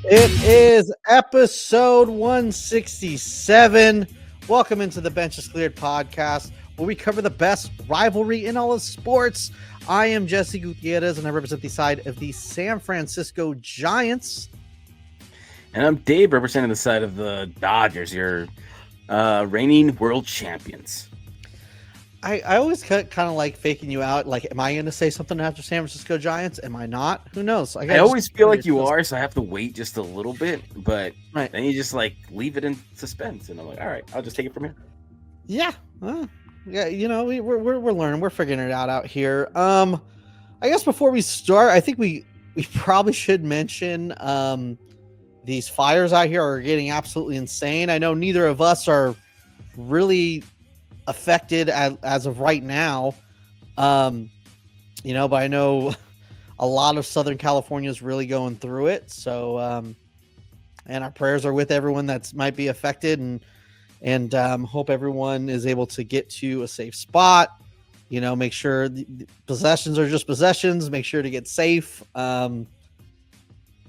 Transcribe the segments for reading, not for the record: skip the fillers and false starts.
It is episode 167. Welcome into the Benches Cleared podcast, where we cover the best rivalry in all of sports. I am Jesse Gutierrez, and I represent the side of the San Francisco Giants. And I'm Dave, representing the side of the Dodgers, your reigning world champions. I always kind of like faking you out. Like, am I going to say something after San Francisco Giants? Am I not? Who knows? I always feel like you are, so I have to wait just a little bit. But right. Then you just like leave it in suspense, and I'm like, all right, I'll just take it from here. Yeah, yeah. You know, we're learning, we're figuring it out here. I guess before we start, I think we probably should mention these fires out here are getting absolutely insane. I know neither of us are really affected as of right now, but I know a lot of Southern California is really going through it. So, and our prayers are with everyone that might be affected, and hope everyone is able to get to a safe spot. Make sure the possessions are just possessions. Make sure to get safe.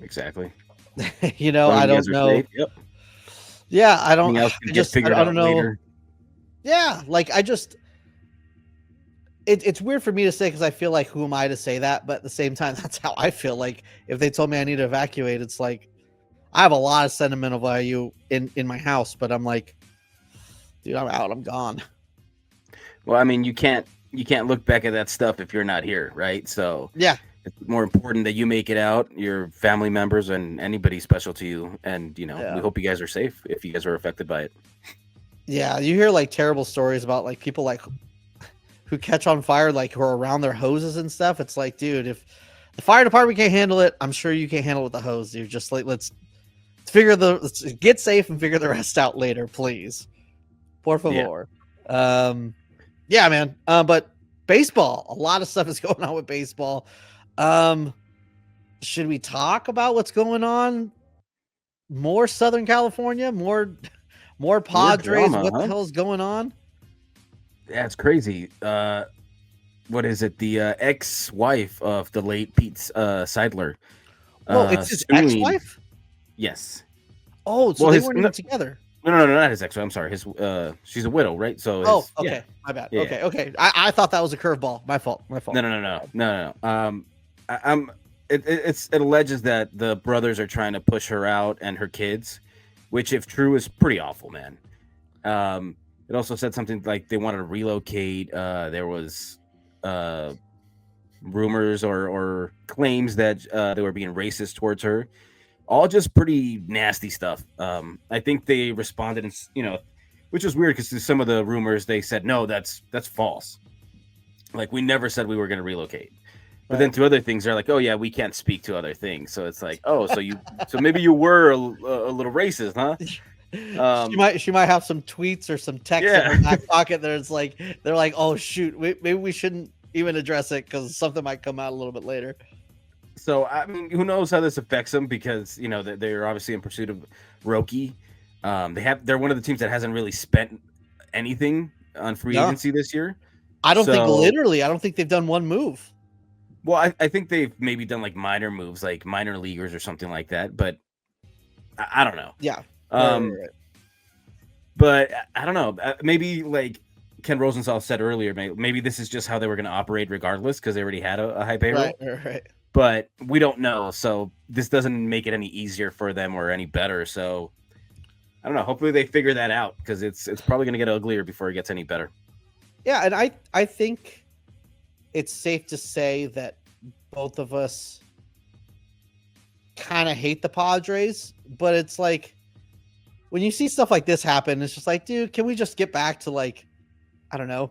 Exactly. I don't know. Yep. Yeah, I don't know. Later. Yeah, like it's weird for me to say because I feel like, who am I to say that? But at the same time, that's how I feel. Like, if they told me I need to evacuate, it's like I have a lot of sentimental value in my house, but I'm like, dude, I'm out. I'm gone. Well, I mean, you can't look back at that stuff if you're not here, right? So yeah, it's more important that you make it out, your family members and anybody special to you, and we hope you guys are safe if you guys are affected by it. Yeah, you hear like terrible stories about like people like who catch on fire, like who are around their hoses and stuff. It's like, dude, if the fire department can't handle it, I'm sure you can't handle it with the hose. You're just like, let's get safe and figure the rest out later, please. Por favor. Yeah, man. But baseball, a lot of stuff is going on with baseball. Should we talk about what's going on? More Southern California, more Padres. Drama, what the hell is going on? Yeah, it's crazy. What is it? The ex-wife of the late Pete Seidler. Oh, it's his ex-wife? Yes. Oh, so they weren't even together. No, not his ex-wife. I'm sorry. She's a widow, right? So. Okay. Yeah. My bad. Yeah. Okay. I thought that was a curveball. My fault. No. It alleges that the brothers are trying to push her out and her kids, which, if true, is pretty awful, man. It also said something like they wanted to relocate. There was rumors or claims that they were being racist towards her. All just pretty nasty stuff. I think they responded, which was weird because some of the rumors they said, no, that's false. Like, we never said we were going to relocate. But then to other things, they're like, oh yeah, we can't speak to other things. So it's like, oh, so maybe you were a little racist, huh? She might have some tweets or some text in her back pocket. They're like, oh shoot, maybe we shouldn't even address it because something might come out a little bit later. So I mean, who knows how this affects them? Because they're obviously in pursuit of Roki. They're one of the teams that hasn't really spent anything on free agency this year. I don't think they've done one move. Well, I think they've maybe done like minor moves, like minor leaguers or something like that. But I don't know. Yeah. Right. But I don't know. Maybe like Ken Rosenthal said earlier, maybe this is just how they were going to operate regardless because they already had a high payroll. Right. But we don't know. So this doesn't make it any easier for them or any better. So I don't know. Hopefully they figure that out because it's probably going to get uglier before it gets any better. Yeah, and I think it's safe to say that both of us kind of hate the Padres, but it's like when you see stuff like this happen, it's just like, dude, can we just get back to like, I don't know.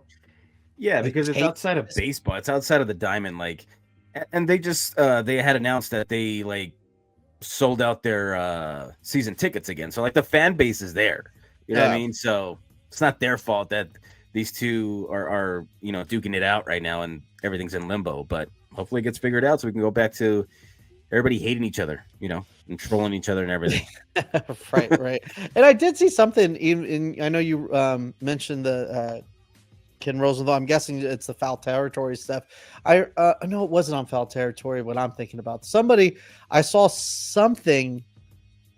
Yeah, because it's outside of baseball. It's outside of the diamond. Like, and they just they had announced that they like sold out their season tickets again. So like the fan base is there. You know what I mean? So it's not their fault that these two are duking it out right now and everything's in limbo, but hopefully it gets figured out so we can go back to everybody hating each other, and trolling each other and everything. Right. And I did see something I know you mentioned the Ken Rosenthal. I'm guessing it's the foul territory stuff. I know it wasn't on foul territory what I'm thinking about. I saw something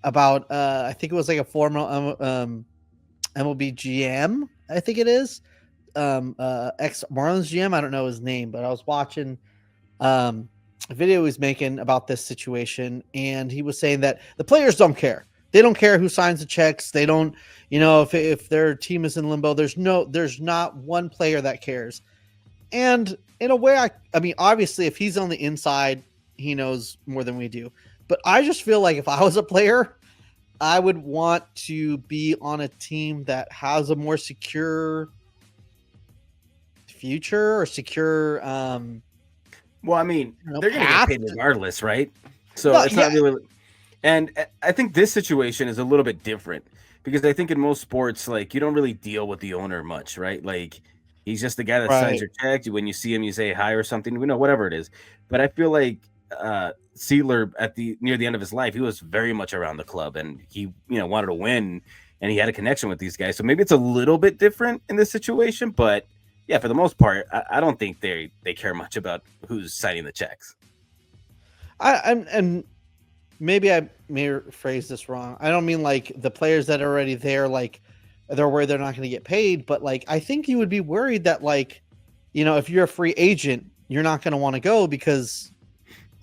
about I think it was like a former MLB GM, I think it is, ex Marlins GM. I don't know his name, but I was watching a video he was making about this situation, and he was saying that the players don't care. They don't care who signs the checks. They don't, if their team is in limbo, there's not one player that cares. And in a way, I mean, obviously, if he's on the inside, he knows more than we do. But I just feel like if I was a player, I would want to be on a team that has a more secure future or secure. Well, I mean, they're going to get paid regardless, right? So it's not really. And I think this situation is a little bit different because I think in most sports, like, you don't really deal with the owner much, right? Like, he's just the guy that signs your checks. When you see him, you say hi or something, whatever it is. But I feel like Sealer near the end of his life, he was very much around the club, and he wanted to win, and he had a connection with these guys. So maybe it's a little bit different in this situation, but yeah, for the most part, I don't think they care much about who's signing the checks. And maybe I may phrase this wrong. I don't mean like the players that are already there, like they're worried they're not going to get paid, but like I think you would be worried that, like, if you're a free agent, you're not going to want to go because,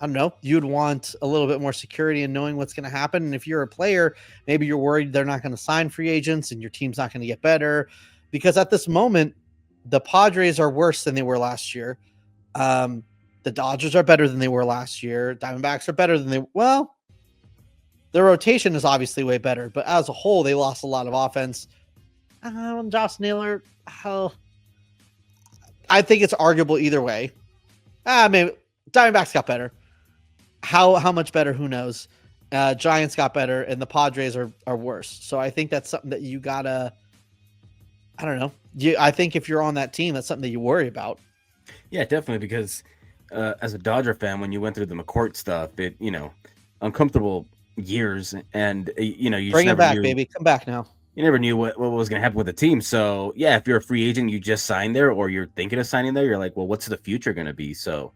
I don't know, you'd want a little bit more security in knowing what's going to happen. And if you're a player, maybe you're worried they're not going to sign free agents and your team's not going to get better, because at this moment, the Padres are worse than they were last year. The Dodgers are better than they were last year. Diamondbacks are better than their rotation is obviously way better, but as a whole, they lost a lot of offense. Josh Naylor, I think it's arguable either way. Maybe Diamondbacks got better. How much better? Who knows? Giants got better, and the Padres are worse. So I think that's something that you gotta. I don't know. I think if you're on that team, that's something that you worry about. Yeah, definitely. Because as a Dodger fan, when you went through the McCourt stuff, it uncomfortable years, and you bring it back, baby. Come back now. You never knew what was going to happen with the team. So yeah, if you're a free agent, you just signed there, or you're thinking of signing there, you're like, well, what's the future going to be? So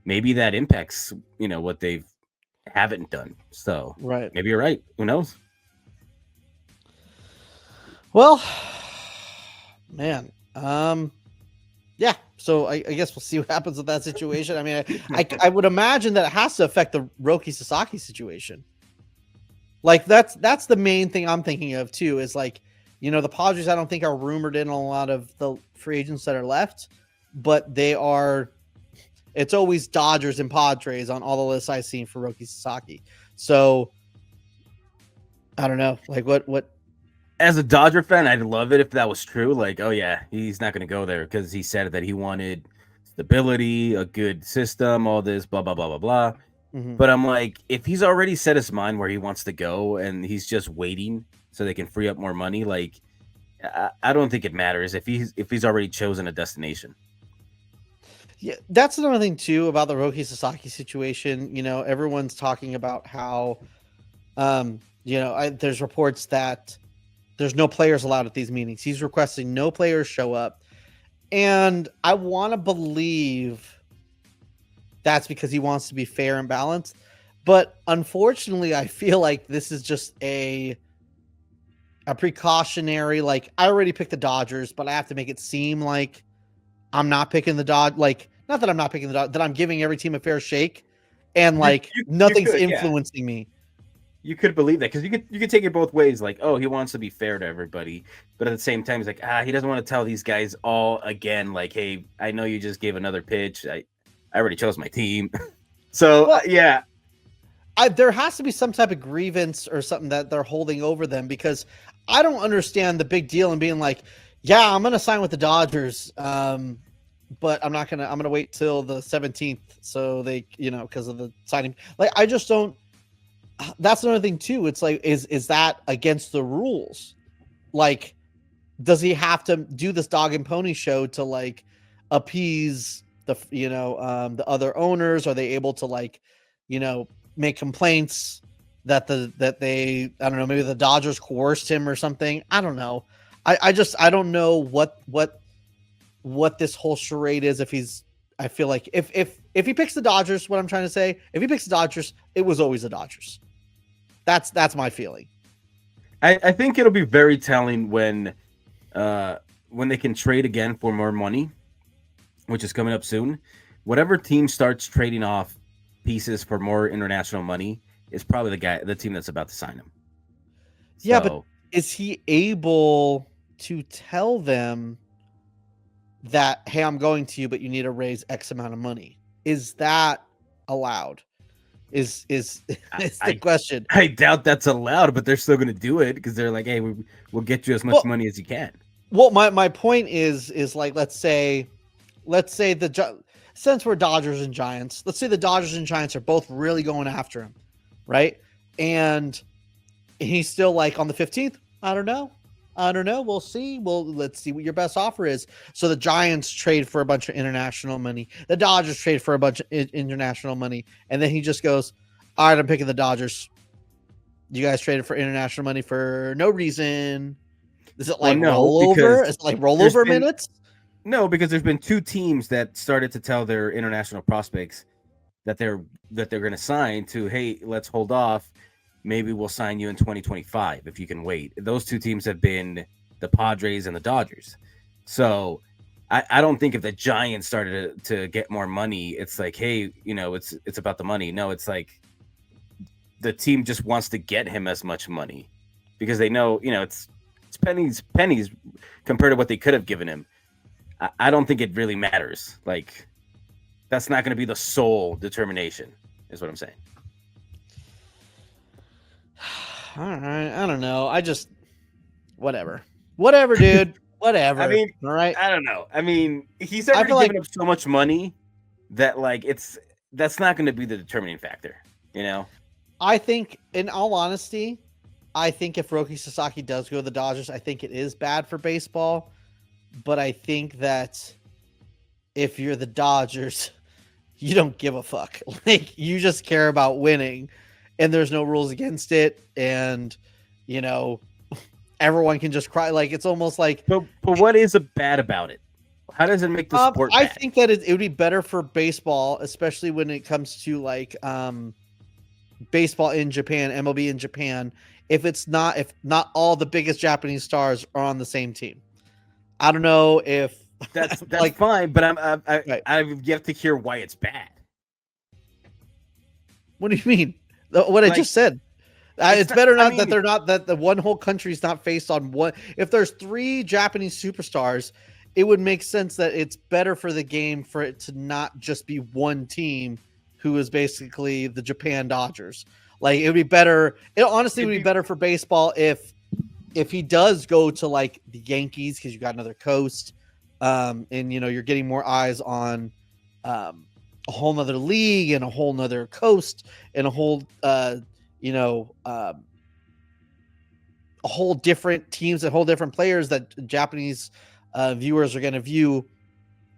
maybe that impacts what they haven't done. So right, maybe you're right. Who knows? Well, man, yeah. So I guess we'll see what happens with that situation. I mean, I would imagine that it has to affect the Roki Sasaki situation. Like that's the main thing I'm thinking of too, is like, the Padres, I don't think are rumored in a lot of the free agents that are left, but they are. It's always Dodgers and Padres on all the lists I've seen for Roki Sasaki. So I don't know, like what. As a Dodger fan, I'd love it if that was true. Like, oh yeah, he's not going to go there because he said that he wanted stability, a good system, all this, blah blah blah blah blah. Mm-hmm. But I'm like, if he's already set his mind where he wants to go and he's just waiting so they can free up more money, like, I don't think it matters if he's already chosen a destination. Yeah, that's another thing too about the Roki Sasaki situation. Everyone's talking about how, there's reports that there's no players allowed at these meetings. He's requesting no players show up, and I want to believe that's because he wants to be fair and balanced. But unfortunately, I feel like this is just a precautionary, like, I already picked the Dodgers, but I have to make it seem like I'm not picking the Dodgers. Like, not that I'm not picking the Dodgers, that I'm giving every team a fair shake, and like nothing's influencing me. You could believe that because you could take it both ways. Like, oh, he wants to be fair to everybody, but at the same time, he's like, he doesn't want to tell these guys all again. Like, hey, I know you just gave another pitch. I already chose my team. So yeah, there has to be some type of grievance or something that they're holding over them, because I don't understand the big deal in being like, yeah, I'm going to sign with the Dodgers. But I'm going to wait till the 17th. So they, because of the signing, like, I just don't. That's another thing too. It's like, is that against the rules? Like, does he have to do this dog and pony show to like appease the the other owners? Are they able to like make complaints that they, I don't know, maybe the Dodgers coerced him or something? I don't know. I don't know what this whole charade is. I feel like if he picks the Dodgers, what I'm trying to say, if he picks the Dodgers, it was always the Dodgers. That's my feeling. I think it'll be very telling when they can trade again for more money, which is coming up soon. Whatever team starts trading off pieces for more international money is probably the team that's about to sign him. Yeah, but is he able to tell them that, hey, I'm going to you, but you need to raise X amount of money? Is that allowed? Is the question. I doubt that's allowed, but they're still going to do it because they're like, hey, we'll get you as much money as you can. Well, my point is like, let's say since we're Dodgers and Giants, let's say the Dodgers and Giants are both really going after him, right? And he's still like, on the 15th, I don't know. We'll see. Let's see what your best offer is. So the Giants trade for a bunch of international money. The Dodgers trade for a bunch of international money. And then he just goes, all right, I'm picking the Dodgers. You guys traded for international money for no reason. Is it like rollover? Is it like rollover minutes? No, because there's been two teams that started to tell their international prospects that they're going to sign to, hey, let's hold off. Maybe we'll sign you in 2025 if you can wait. Those two teams have been the Padres and the Dodgers. So I don't think if the Giants started to get more money, it's like, hey, it's about the money. No, it's like the team just wants to get him as much money because they know, it's pennies compared to what they could have given him. I don't think it really matters. Like, that's not going to be the sole determination, is what I'm saying. All right. I don't know. Whatever, dude. Whatever. I mean, all right. I don't know. I mean, he's already given up so much money that like that's not going to be the determining factor, I think, in all honesty, if Roki Sasaki does go to the Dodgers, I think it is bad for baseball. But I think that if you're the Dodgers, you don't give a fuck. Like, you just care about winning, and there's no rules against it. And, everyone can just cry. Like, it's almost like. But what is bad about it? How does it make the sport bad? I think that it would be better for baseball, especially when it comes to like baseball in Japan, MLB in Japan. If not all the biggest Japanese stars are on the same team. I don't know if that's like fine, but I've yet to hear why it's bad. What do you mean? What I just said. It's better that the one whole country's not faced on one. If there's 3 Japanese superstars, it would make sense that it's better for the game for it to not just be one team who is basically the Japan Dodgers. Like, it would be better. It honestly would be better for baseball if he does go to like the Yankees, because you got another coast, and you're getting more eyes on a whole nother league and a whole nother coast and a whole a whole different teams and whole different players that Japanese viewers are going to view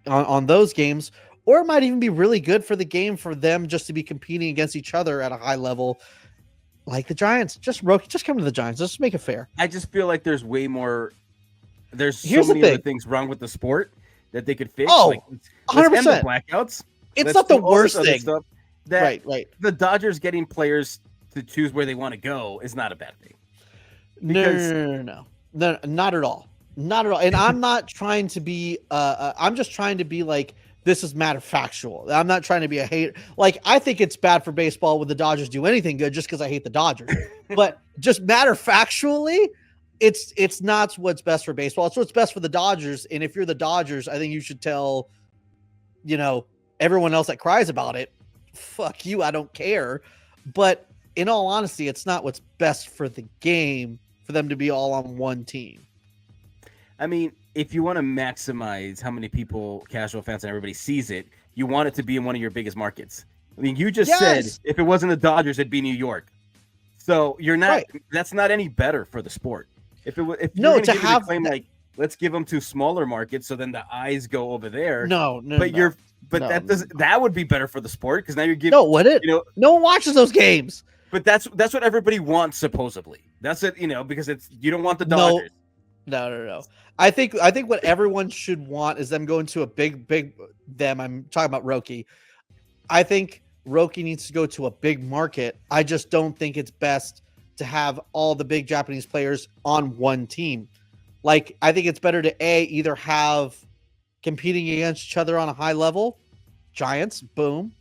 on those games. Or it might even be really good for the game for them just to be competing against each other at a high level. Like the Giants, just come to the Giants. Let's make it fair. I just feel like there's way more. There's so many other things wrong with the sport that they could fix. Oh, like, 100%. End the blackouts. It's not the worst thing. Stuff right. The Dodgers getting players to choose where they want to go is not a bad thing. No, not at all. Not at all. And I'm not trying to be. I'm just trying to be like, this is matter factual. I'm not trying to be a hater. Like, I think it's bad for baseball when the Dodgers do anything good just because I hate the Dodgers. But just matter factually, it's not what's best for baseball. It's what's best for the Dodgers. And if you're the Dodgers, I think you should tell, everyone else that cries about it, fuck you, I don't care. But in all honesty, it's not what's best for the game for them to be all on one team. I mean, if you want to maximize how many people, casual fans, and everybody sees it, you want it to be in one of your biggest markets. I mean, you just said if it wasn't the Dodgers, it'd be New York. So you're not. Right. That's not any better for the sport. If you're going to have claim like, let's give them to smaller markets, so then the eyes go over there. That would be better for the sport because now you're giving. No, would it? No one watches those games. But that's what everybody wants supposedly. That's it. Because you don't want the Dodgers. No. I think what everyone should want is them going to a big them. I'm talking about Roki. I think Roki needs to go to a big market. I just don't think it's best to have all the big Japanese players on one team. Like, I think it's better to either have competing against each other on a high level, Giants, boom,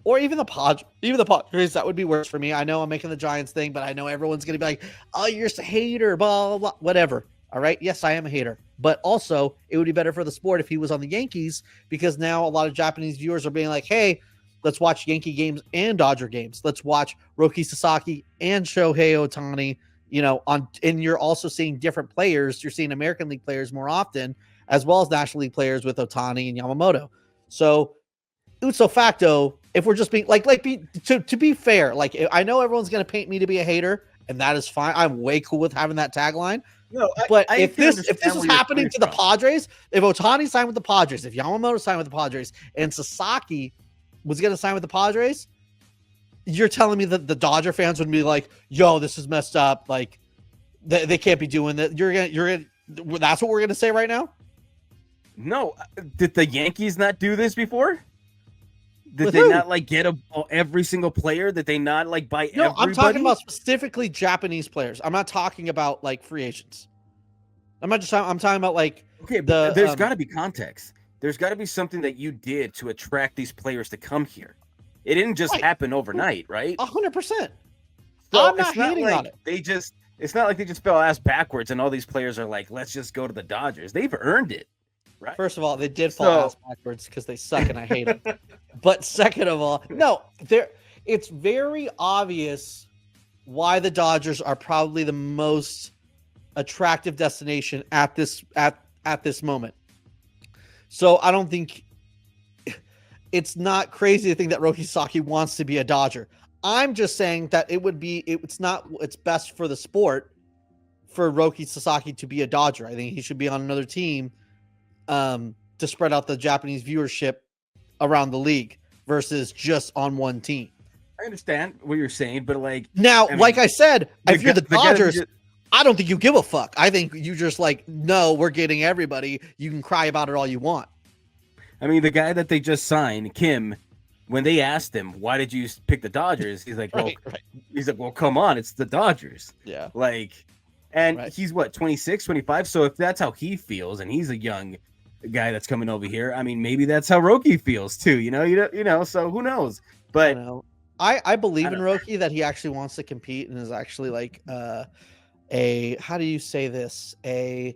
or even the Padres. That would be worse for me. I know I'm making the Giants thing, but I know everyone's going to be like, oh, you're just a hater, blah, blah, blah, whatever. All right. Yes, I am a hater, but also it would be better for the sport if he was on the Yankees, because now a lot of Japanese viewers are being like, hey, let's watch Yankee games and Dodger games. Let's watch Roki Sasaki and Shohei Ohtani, and you're also seeing different players. You're seeing American League players more often, as well as National League players with Ohtani and Yamamoto. So, ipso facto, if we're just being to be fair, like, I know everyone's going to paint me to be a hater, and that is fine. I'm way cool with having that tagline. No, but if this is happening to the Padres, if Ohtani signed with the Padres, if Yamamoto signed with the Padres, and Sasaki was going to sign with the Padres, you're telling me that the Dodger fans would be like, yo, this is messed up. Like, they can't be doing that. That's what we're going to say right now? No. Did the Yankees not do this before? Did they not get every single player? Did they not buy everybody? No, I'm talking about specifically Japanese players. I'm not talking about free agents. I'm talking about okay, but there's got to be context. There's got to be something that you did to attract these players to come here. It didn't just happen overnight, right? 100%. So I'm not hating on it. It's not like they just fell ass backwards and all these players are like, let's just go to the Dodgers. They've earned it. Right. First of all, they did fall ass backwards because they suck and I hate them. But second of all, no, it's very obvious why the Dodgers are probably the most attractive destination at this moment. So I don't think it's not crazy to think that Roki Sasaki wants to be a Dodger. I'm just saying that it's best for the sport for Roki Sasaki to be a Dodger. I think he should be on another team to spread out the Japanese viewership around the league versus just on one team. I understand what you're saying, but I said, if you're the Dodgers, I don't think you give a fuck. I think you just no, we're getting everybody. You can cry about it all you want. I mean, the guy that they just signed, Kim, when they asked him, why did you pick the Dodgers? He's like, well, come on, it's the Dodgers. Yeah. He's what, 26, 25? So if that's how he feels, and he's a young guy that's coming over here, I mean, maybe that's how Roki feels too, so who knows? But I believe in Roki that he actually wants to compete and is actually how do you say this? A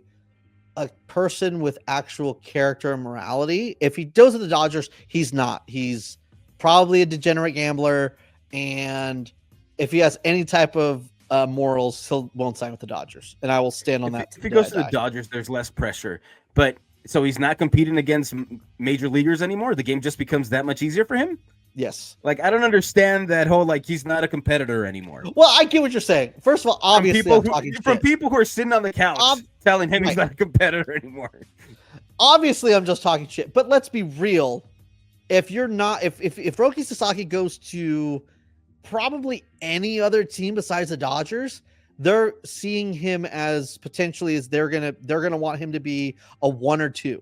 person with actual character and morality. If he goes to the Dodgers, he's not. He's probably a degenerate gambler, and if he has any type of morals, he won't sign with the Dodgers, and I will stand on that. If he goes to the Dodgers, there's less pressure, but so he's not competing against major leaguers anymore. The game just becomes that much easier for him. Yes. I don't understand that whole he's not a competitor anymore. Well, I get what you're saying. First of all, obviously, from people who are sitting on the couch telling him he's not a competitor anymore. Obviously, I'm just talking shit. But let's be real. If you're not, if Roki Sasaki goes to probably any other team besides the Dodgers, they're seeing him as potentially as they're gonna want him to be a 1 or 2.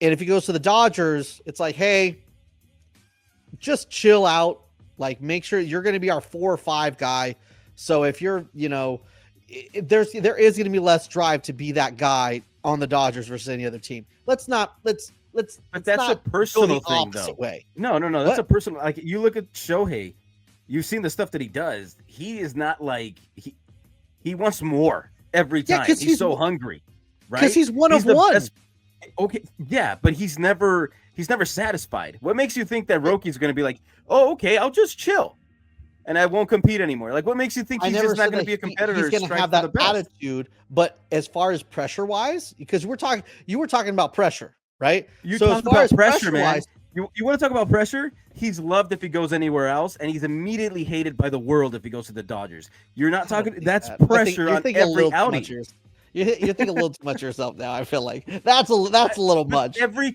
And if he goes to the Dodgers, it's like, hey, just chill out. Make sure you're going to be our 4 or 5 guy. So if you're, there is going to be less drive to be that guy on the Dodgers versus any other team. Let's. But that's a personal thing, though. Way. No. That's a personal. You look at Shohei. You've seen the stuff that he does. He is not he wants more every time. He's so hungry, right? Because he's one of one. Best. Okay, yeah, but he's never satisfied. What makes you think that Roki's going to be like, oh, okay, I'll just chill, and I won't compete anymore? What makes you think he's just not going to be a competitor? He's going to have that attitude. But as far as pressure wise, because you were talking about pressure, right? You talk about pressure, man. You want to talk about pressure? He's loved if he goes anywhere else, and he's immediately hated by the world if he goes to the Dodgers. You're not talking. That's pressure on every outing. You think a little too much of yourself now. I feel like that's a little much. Every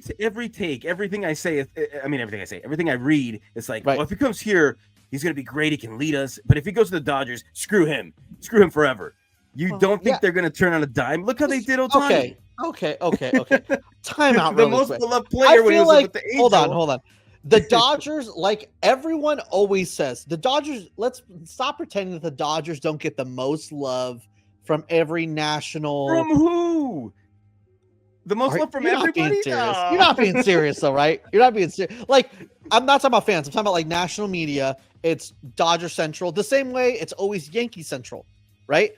take, everything I say, everything I read, it's well, if he comes here, he's gonna be great. He can lead us. But if he goes to the Dodgers, screw him forever. You don't think they're gonna turn on a dime? Look how they did Ohtani. Okay. Time out. The most beloved player when he was with the Angels. Hold on. The Dodgers, like everyone always says, the Dodgers, let's stop pretending that the Dodgers don't get the most love from every national. From who? The most love from everybody? No. You're not being serious, though, right? You're not being serious. Like, I'm not talking about fans. I'm talking about like national media. It's Dodger Central. The same way it's always Yankee Central, right?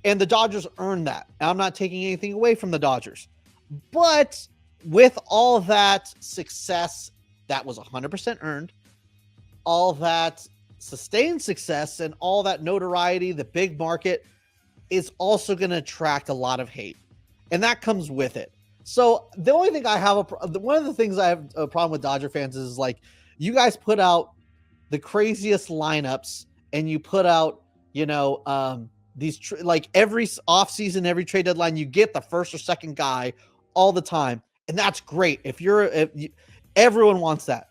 And the Dodgers earn that. I'm not taking anything away from the Dodgers. But with all that success that was 100% earned, all that sustained success and all that notoriety, the big market is also going to attract a lot of hate. And that comes with it. So the only thing I have, one of the things I have a problem with Dodger fans is like, you guys put out the craziest lineups and you put out, these like every offseason, every trade deadline, you get the first or second guy all the time. And that's great. Everyone wants that.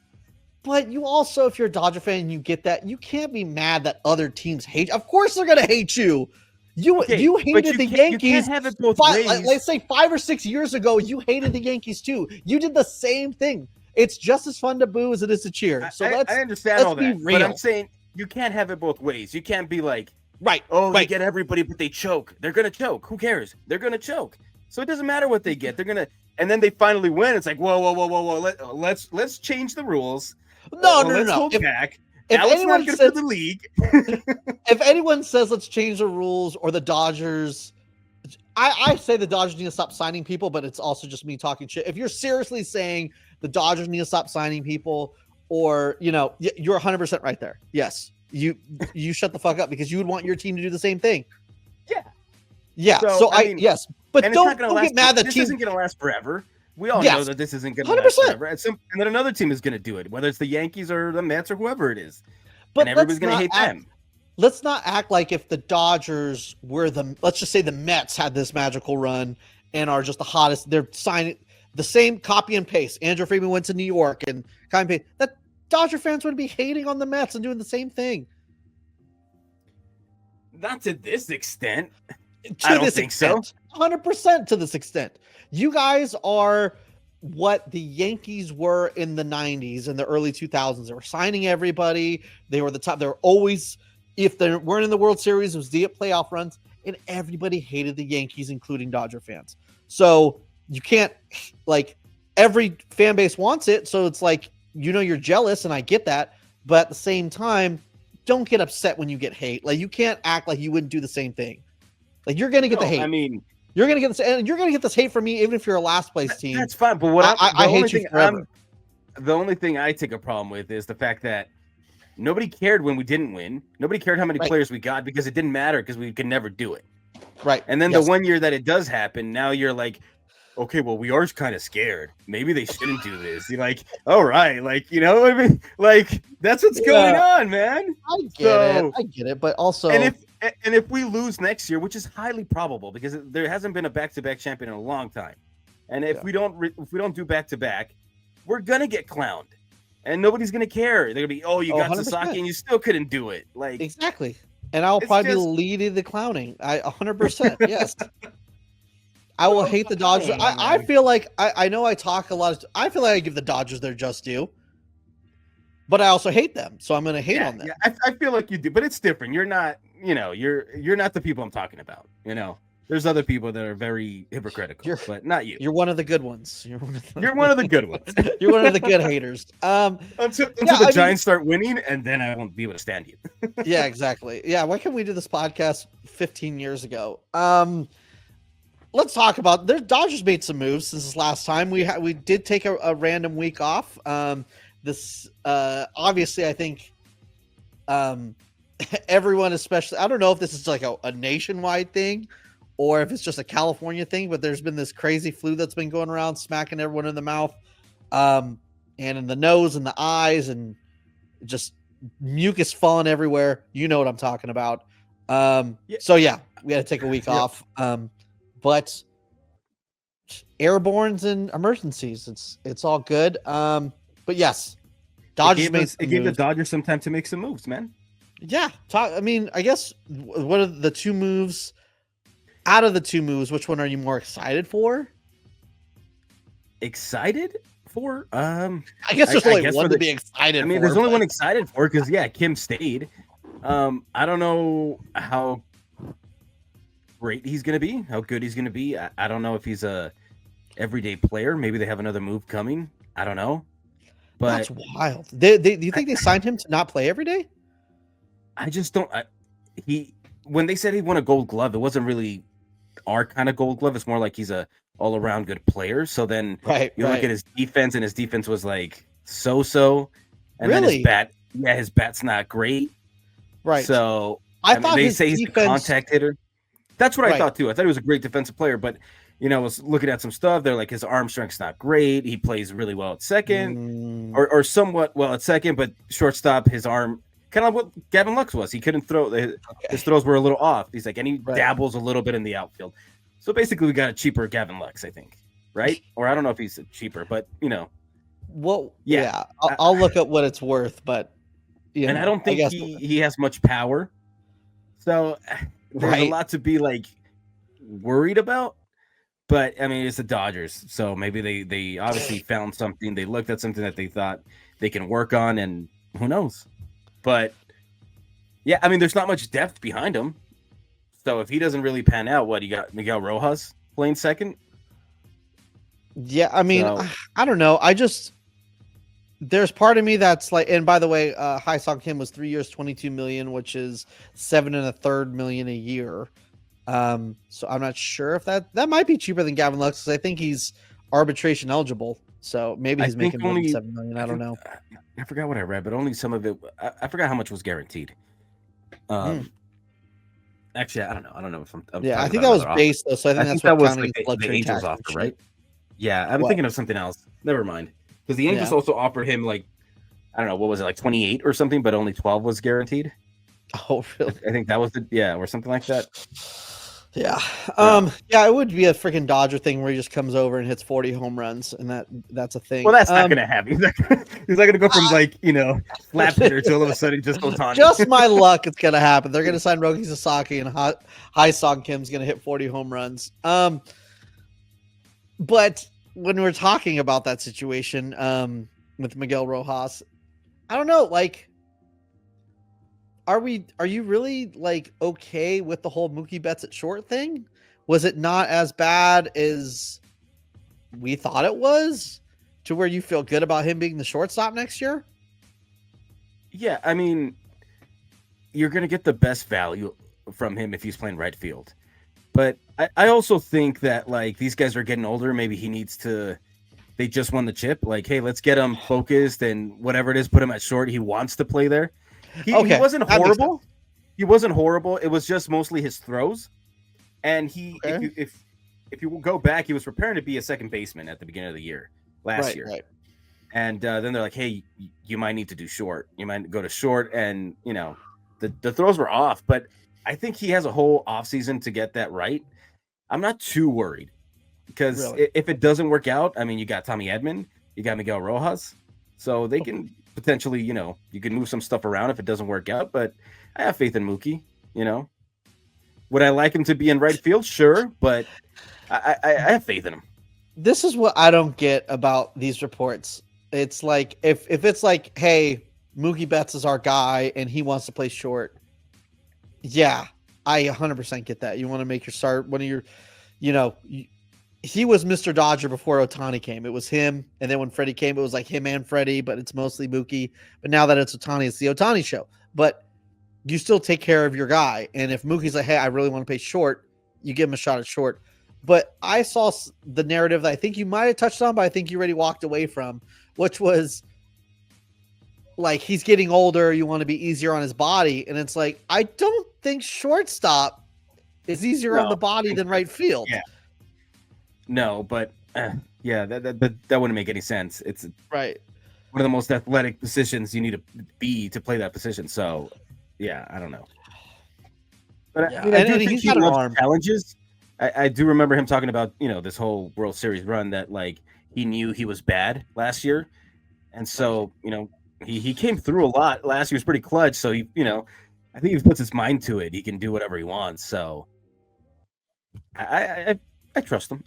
But you also, if you're a Dodger fan and you get that, you can't be mad that other teams hate you. Of course they're going to hate you. You hated the Yankees. You can't have it both ways. Let's say 5 or 6 years ago, you hated the Yankees too. You did the same thing. It's just as fun to boo as it is to cheer. So I understand all that, but I'm saying you can't have it both ways. You can't be like, they get everybody, but they choke. They're gonna choke. Who cares? They're gonna choke. So it doesn't matter what they get. They're gonna, and then they finally win. It's like, whoa. Let's change the rules. No. Hold back. If anyone says the league, if anyone says let's change the rules or the Dodgers, I say the Dodgers need to stop signing people, but it's also just me talking shit. If you're seriously saying the Dodgers need to stop signing people, or you're 100% right there. Yes, you shut the fuck up because you would want your team to do the same thing. Yeah. So yes, but don't get mad that this team isn't going to last forever. We all know that this isn't going to last forever. And then another team is going to do it, whether it's the Yankees or the Mets or whoever it is. But everybody's going to hate them. Let's not act like if the Dodgers were let's just say the Mets had this magical run and are just the hottest. They're signing the same copy and paste. Andrew Friedman went to New York and copy and paste. That Dodger fans would be hating on the Mets and doing the same thing. Not to this extent. I don't think so. 100% to this extent. You guys are what the Yankees were in the 90s and the early 2000s. They were signing everybody. They were the top. They were always, if they weren't in the World Series, it was the playoff runs, and everybody hated the Yankees, including Dodger fans. So you can't, like, every fan base wants it. So it's like, you're jealous, and I get that. But at the same time, don't get upset when you get hate. Like, you can't act like you wouldn't do the same thing. Like, you're going to get the hate. I mean, you're going to get this, and you're going to get this hate from me, even if you're a last place team. That's fine. But what I hate you forever. The only thing I take a problem with is the fact that nobody cared when we didn't win. Nobody cared how many players we got because it didn't matter because we could never do it. Right. And then the 1 year that it does happen, now you're like, okay, well, we are kind of scared. Maybe they shouldn't do this. You're like, all right, like, I mean, like, that's what's going on, man. I get it, but also, and if we lose next year, which is highly probable because there hasn't been a back-to-back champion in a long time, and if we don't do back-to-back, we're gonna get clowned, and nobody's gonna care. They're gonna be, oh, you got 100%. Sasaki and you still couldn't do it, like exactly. And I'll probably be leading the clowning. 100%, yes. I will hate the Dodgers. I feel like I know I talk a lot. I feel like I give the Dodgers their just due, but I also hate them, so I'm going to hate on them. Yeah, I feel like you do, but it's different. You're not, you're not the people I'm talking about. There's other people that are very hypocritical, but not you. You're one of the good ones. You're one of the good ones. You're one of the good haters. Until the Giants start winning, and then I won't be able to stand you. Yeah, exactly. Yeah, why can't we do this podcast 15 years ago? Let's talk about. The Dodgers made some moves since this last time. We did take a random week off. This obviously, I think everyone, especially, I don't know if this is like a nationwide thing or if it's just a California thing, but there's been this crazy flu that's been going around, smacking everyone in the mouth, and in the nose and the eyes, and just mucus falling everywhere. You know what I'm talking about. So yeah, we had to take a week off. But airbornes and emergencies, it's all good. But yes, Dodgers it gave the Dodgers some time to make some moves, man. Yeah, I mean, I guess what are the two moves? Out of the two moves, which one are you more excited for? Excited for? I guess there's only one to be excited for. I mean, there's only one excited for because Kim stayed. I don't know how great he's gonna be, how good he's gonna be. I don't know if he's a everyday player. Maybe they have another move coming. I don't know. But that's wild. Do you think they signed him to not play every day? I just don't. When they said he won a Gold Glove, it wasn't really our kind of Gold Glove. It's more like he's a all around good player. So then you look at his defense, and his defense was like so. And then his bat's not great. Right. So I thought they say he's a contact hitter. That's what I thought too. I thought he was a great defensive player, but I was looking at some stuff. They're like his arm strength's not great. He plays really well at second, or somewhat well at second, but shortstop, his arm kind of what Gavin Lux was. He couldn't throw. His throws were a little off. He's like, and he dabbles a little bit in the outfield. So basically, we got a cheaper Gavin Lux, I think, right? Or I don't know if he's cheaper, but Well, yeah. I'll look up what it's worth, but and I don't think he has much power. So there's a lot to be like worried about. But I mean, it's the Dodgers, so maybe they obviously found something. They looked at something that they thought they can work on, and who knows? But yeah, I mean, there's not much depth behind him. So if he doesn't really pan out, what you got? Miguel Rojas playing second? Yeah, I mean, I don't know. There's part of me that's like, and by the way, Hye-Seong Kim was 3 years, $22 million, which is $7.33 million a year. So I'm not sure if that might be cheaper than Gavin Lux, because I think he's arbitration eligible. So maybe he's making more than $7 million. I don't know. I forgot what I read, but only some of it. I forgot how much was guaranteed. Actually, I don't know. I don't know if I'm I think that was base though. So I think that was like the Angels offer, right? Yeah, I'm thinking of something else. Never mind, because the Angels also offered him like, I don't know, what was it, like 28 or something, but only 12 was guaranteed. Oh, really? I think that was or something like that. Yeah. It would be a freaking Dodger thing where he just comes over and hits 40 home runs, and that's a thing. Well, that's not going to happen. He's not going to go from flat hitter to all of a sudden just Ohtani. Just my luck, it's going to happen. They're going to sign Roki Sasaki, and Hye-Seong Kim's going to hit 40 home runs. But when we're talking about that situation with Miguel Rojas, I don't know, like, are you really like okay with the whole Mookie Betts at short thing? Was it not as bad as we thought it was, to where you feel good about him being the shortstop next year? Yeah, I mean, you're going to get the best value from him if he's playing right field. But I also think that like these guys are getting older. Maybe he needs to, they just won the chip. Like, hey, let's get him focused and whatever it is, put him at short. He wants to play there. He wasn't horrible. He wasn't horrible. It was just mostly his throws. And if you go back, he was preparing to be a second baseman at the beginning of the year last year. Right. And then they're like, hey, you might need to do short. You might go to short. And, the throws were off. But I think he has a whole offseason to get that right. I'm not too worried because if it doesn't work out, I mean, you got Tommy Edman, you got Miguel Rojas. So they can potentially, you can move some stuff around if it doesn't work out. But I have faith in Mookie, Would I like him to be in right field? Sure. But I have faith in him. This is what I don't get about these reports. It's like, if it's like, hey, Mookie Betts is our guy and he wants to play short. Yeah, I 100% get that. You want to make your start, one of your, he was Mr. Dodger before Ohtani came. It was him. And then when Freddie came, it was like him and Freddie, but it's mostly Mookie. But now that it's Ohtani, it's the Ohtani show. But you still take care of your guy. And if Mookie's like, hey, I really want to play short, you give him a shot at short. But I saw the narrative that I think you might have touched on, but I think you already walked away from, which was like, he's getting older. You want to be easier on his body. And it's like, I don't think shortstop is easier on the body than right field. Yeah. No, but that wouldn't make any sense. It's right. One of the most athletic positions you need to be to play that position. So, yeah, I don't know. But I do think he loves challenges. I do remember him talking about, this whole World Series run that, like, he knew he was bad last year. And so, he came through a lot. Last year was pretty clutch. So, I think he puts his mind to it. He can do whatever he wants. So, I trust him.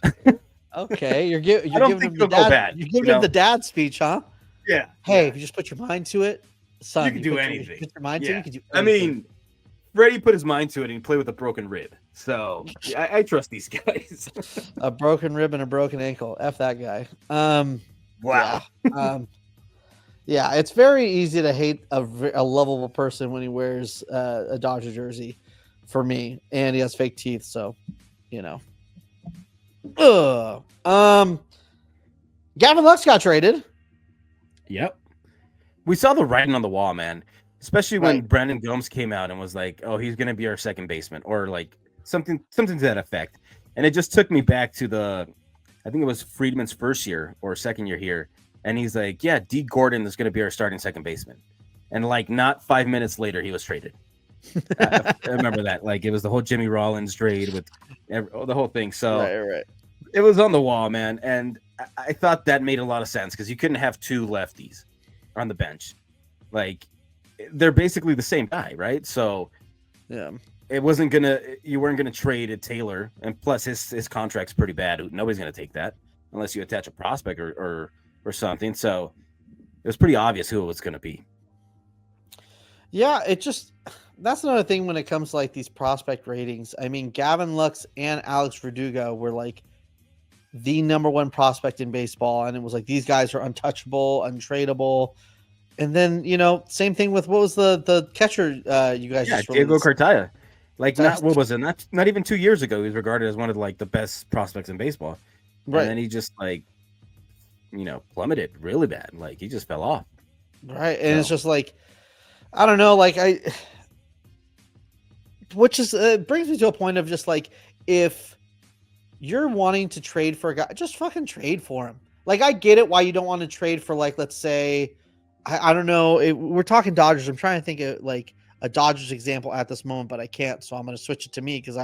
Okay, you're I don't giving think him the it'll go dad. bad. You're giving him the dad speech, huh? Yeah. Hey, Yeah. if you just put your mind to it, son, You can do you anything. put your mind to it, Yeah. you can do I anything. mean, Freddie put his mind to it and he played with a broken rib. So I trust these guys. A broken rib and a broken ankle. F that guy. Wow. Yeah. Yeah, it's very easy to hate a lovable person when he wears a Dodger jersey for me, and he has fake teeth, so you know. Gavin Lux got traded. Yep. We saw the writing on the wall, man. Especially when Brandon Gomes came out and was like, "Oh, he's gonna be our second baseman," or like something to that effect. And it just took me back to I think it was Friedman's first year or second year here, and he's like, "Yeah, D. Gordon is gonna be our starting second baseman," and like not 5 minutes later, he was traded. I remember that. Like it was the whole Jimmy Rollins trade with the whole thing. So Right. It was on the wall, man, and I thought that made a lot of sense because you couldn't have two lefties on the bench. Like they're basically the same guy, right? So yeah, you weren't gonna trade a Taylor, and plus his contract's pretty bad. Nobody's gonna take that unless you attach a prospect or something. So it was pretty obvious who it was gonna be. Yeah, that's another thing when it comes to like these prospect ratings. I mean, Gavin Lux and Alex Verdugo were like the number one prospect in baseball, and it was like these guys are untouchable, untradeable. And then same thing with what was the catcher you guys just Diego released? Cartaya. Like what was it? Not even 2 years ago, he was regarded as one of like the best prospects in baseball. Right. And then he just like plummeted really bad. Like he just fell off. Right. And it's just like I don't know, like which is brings me to a point of just like if you're wanting to trade for a guy, just fucking trade for him. Like I get it why you don't want to trade for like let's say I don't know. We're talking Dodgers. I'm trying to think of like a Dodgers example at this moment, but I can't. So I'm going to switch it to me because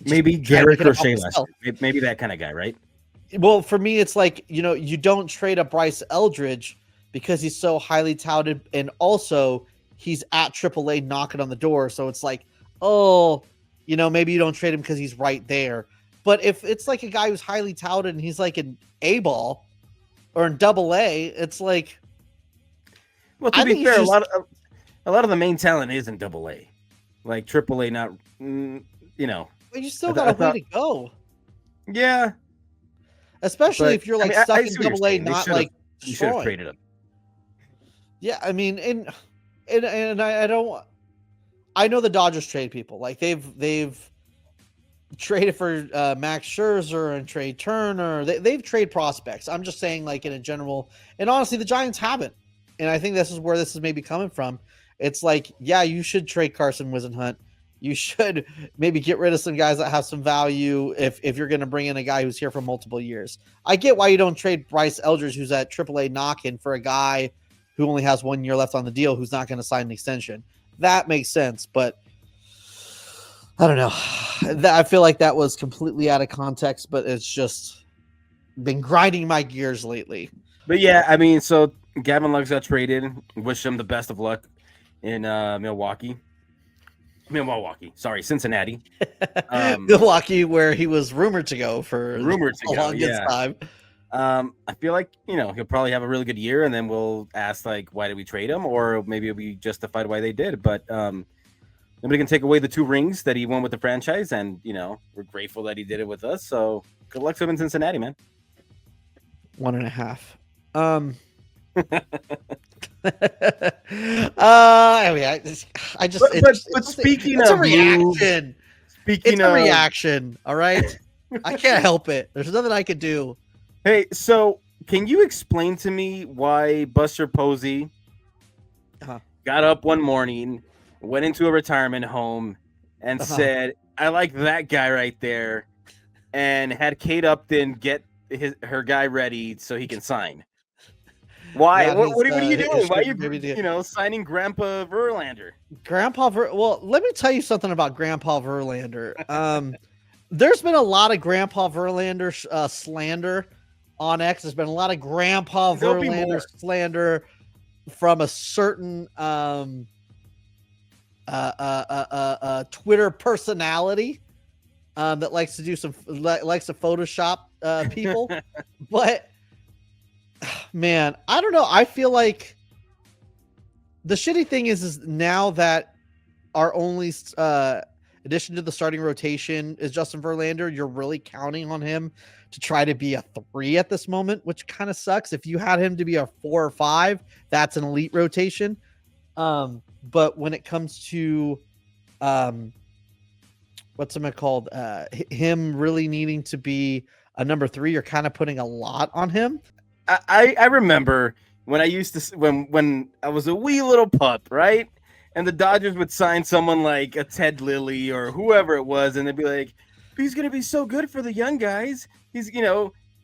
maybe Garrett Crochet maybe that kind of guy, right? Well, for me, it's like you don't trade a Bryce Eldridge because he's so highly touted, and also he's at AAA knocking on the door. So it's like, maybe you don't trade him because he's right there. But if it's like a guy who's highly touted and he's like an A-ball or in AA, it's like. Well, to be fair, a lot of the main talent is in AA, like AAA. Not, But you still got a way to go. Yeah, especially if you're like stuck in AA, not like you should have traded him. Yeah, I mean, and I don't. I know the Dodgers trade people. Like they've traded for Max Scherzer and Trey Turner. They've traded prospects. I'm just saying, like in a general. And honestly, the Giants haven't. And I think this is where this is maybe coming from. It's like, yeah, you should trade Carson Whisenhunt. You should maybe get rid of some guys that have some value if you're going to bring in a guy who's here for multiple years. I get why you don't trade Bryce Eldridge, who's at AAA knocking, for a guy who only has 1 year left on the deal, who's not going to sign an extension. That makes sense, but I don't know. I feel like that was completely out of context, but it's just been grinding my gears lately. But yeah, I mean, so Gavin Lux got traded. Wish him the best of luck in Cincinnati. Milwaukee, where he was rumored to go for the longest time. I feel like he'll probably have a really good year, and then we'll ask like, why did we trade him, or maybe it'll be justified why they did. But nobody can take away the 2 rings that he won with the franchise, and we're grateful that he did it with us. So good luck to him in Cincinnati, man. 1.5. I just. But speaking of a reaction. It's a reaction. All right, I can't help it. There's nothing I could do. Hey, so can you explain to me why Buster Posey got up one morning, went into a retirement home, and said, "I like that guy right there," and had Kate Upton get her guy ready so he can sign? Why? Yeah, what are you doing? Why are you signing Grandpa Verlander? Well, let me tell you something about Grandpa Verlander. There's been a lot of Grandpa Verlander slander on X. There's been a lot of Grandpa Verlander slander from a certain Twitter personality. that likes to do likes to Photoshop people. But man, I don't know. I feel like the shitty thing is now that our only addition to the starting rotation is Justin Verlander, you're really counting on him to try to be a 3 at this moment, which kind of sucks. If you had him to be a 4 or 5, that's an elite rotation. But when it comes to what's it called? Him really needing to be a number 3, you're kind of putting a lot on him. I remember when I used to when I was a wee little pup, right? And the Dodgers would sign someone like a Ted Lilly or whoever it was, and they'd be like, he's going to be so good for the young guys. He's,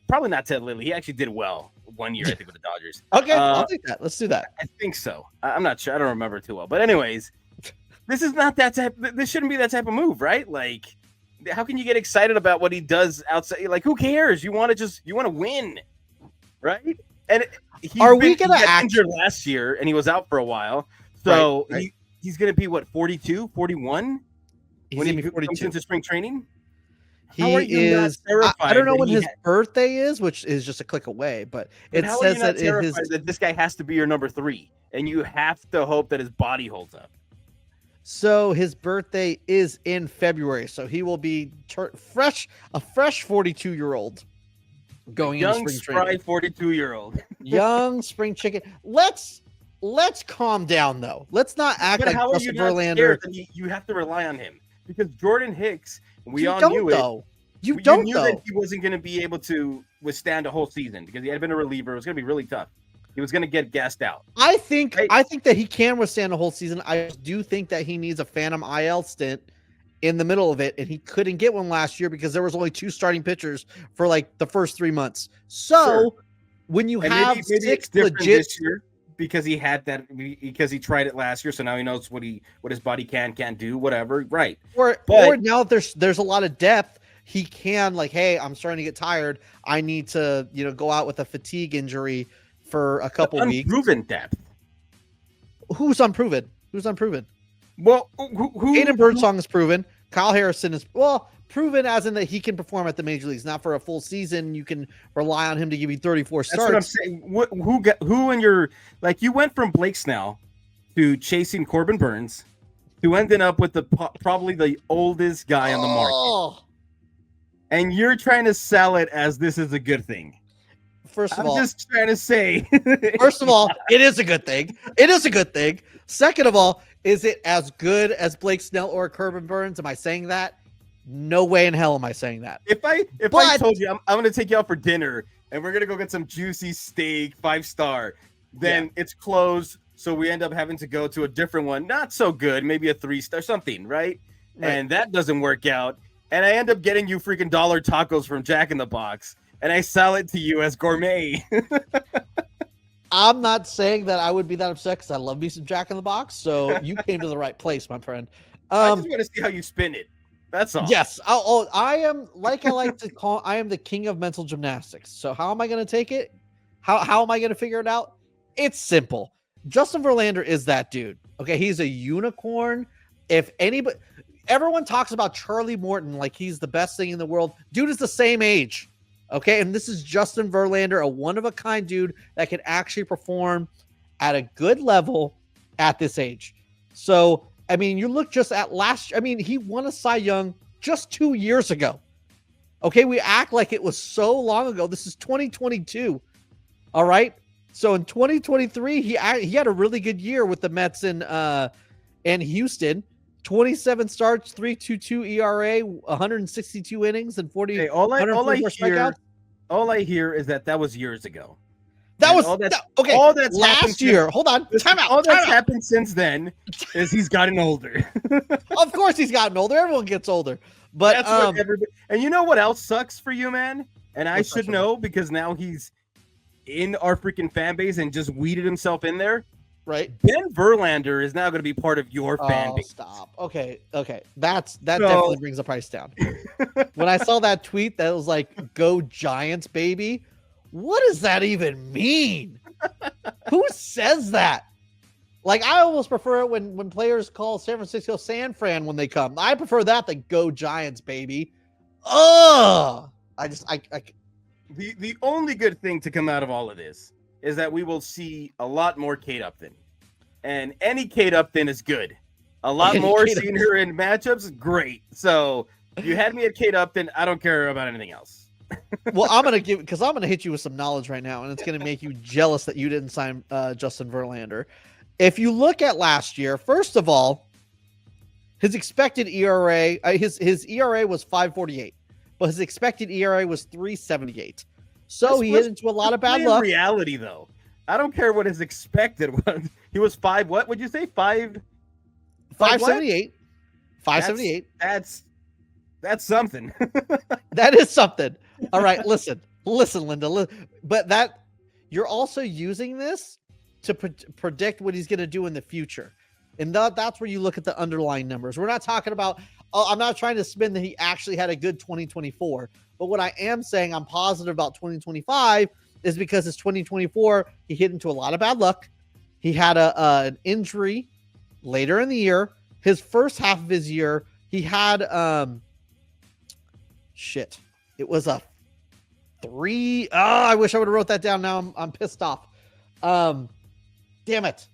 probably not Ted Lilly. He actually did well one year, I think, with the Dodgers. Okay, I'll take that. Let's do that. I think so. I'm not sure. I don't remember too well. But anyways, this is not that type. This shouldn't be that type of move, right? Like, how can you get excited about what he does outside? Like, who cares? You want to win, right? And he got injured last year, and he was out for a while. So right. He's going to be, what, 42, 41? He's when he 42. comes into spring training? He is. I don't know when his birthday is, which is just a click away, but it says that that this guy has to be your number 3, and you have to hope that his body holds up. So his birthday is in February, so he will be a fresh 42-year-old going into spring training. 42-year-old, young spring chicken. Let's calm down though. Let's not act like Justin Verlander. You have to rely on him because Jordan Hicks. We all knew it. You knew that he wasn't going to be able to withstand a whole season because he had been a reliever. It was going to be really tough. He was going to get gassed out. I think that he can withstand a whole season. I do think that he needs a phantom IL stint in the middle of it, and he couldn't get one last year because there was only 2 starting pitchers for like the first 3 months. So when you have maybe 6 legit this year because he had that because he tried it last year, so now he knows what his body can't do, whatever. Right. Or now there's a lot of depth. He can like, hey, I'm starting to get tired. I need to go out with a fatigue injury for a couple weeks. Unproven depth. Who's unproven? Well, who Aiden Birdsong is proven. Kyle Harrison is proven as in that he can perform at the major leagues. Not for a full season. You can rely on him to give you 34 starts. That's what I'm saying. Who in your you went from Blake Snell to chasing Corbin Burns to ending up with probably the oldest guy on the market. And you're trying to sell it as this is a good thing. First of all, I'm just trying to say. First of all, it is a good thing. Second of all, is it as good as Blake Snell or Corbin Burns? Am I saying that? No way in hell am I saying that. If I told you I'm going to take you out for dinner and we're going to go get some juicy steak, 5-star, then it's closed. So we end up having to go to a different one. Not so good. Maybe a 3-star something. Right. And that doesn't work out. And I end up getting you freaking dollar tacos from Jack in the Box. And I sell it to you as gourmet. I'm not saying that I would be that upset because I love me some Jack in the Box. So you came to the right place, my friend. I just want to see how you spin it. That's all. Yes. I am, like I like to call, I am the king of mental gymnastics. So how am I going to take it? How am I going to figure it out? It's simple. Justin Verlander is that dude. Okay. He's a unicorn. If anybody, everyone talks about Charlie Morton like he's the best thing in the world. Dude is the same age. Okay, and this is Justin Verlander, a one-of-a-kind dude that can actually perform at a good level at this age. So, I mean, you look just at he won a Cy Young just 2 years ago. Okay, we act like it was so long ago. This is 2022. All right, so in 2023, he had a really good year with the Mets and Houston. 27 starts, 3.22 ERA, 162 innings, and 40. Hey, all I hear is that was years ago. That was okay. All that's last year. Hold on. Time out. All that's happened since then is he's gotten older. Of course, he's gotten older. Everyone gets older. But that's what everybody. And you know what else sucks for you, man? And I should know because now he's in our freaking fan base and just weeded himself in there. Right. Ben Verlander is now going to be part of your fan base. Stop. Okay. That definitely brings the price down. When I saw that tweet that was like, "Go Giants, baby," what does that even mean? Who says that? Like, I almost prefer it when players call San Francisco San Fran when they come. I prefer that than go Giants, baby. Ugh! The only good thing to come out of all of this is that we will see a lot more Kate Upton. And any Kate Upton is good. A lot more seeing her in matchups, great. So you had me at Kate Upton. I don't care about anything else. Well, I'm going to hit you with some knowledge right now, and it's going to make you jealous that you didn't sign Justin Verlander. If you look at last year, first of all, his expected ERA, his ERA was 5.48, but his expected ERA was 3.78. So he hit into a lot of bad luck. Reality, though, I don't care what his expected was. He was 5. What would you say? 5.78. 5.78. That's something. That is something. All right, listen, Linda. But that you're also using this to predict what he's going to do in the future. And that's where you look at the underlying numbers. We're not talking about, I'm not trying to spin that he actually had a good 2024. But what I am saying I'm positive about 2025 is because his 2024, he hit into a lot of bad luck. He had an injury later in the year. His first half of his year, he had, it was a 3. Oh, I wish I would have wrote that down. Now I'm pissed off. Damn it.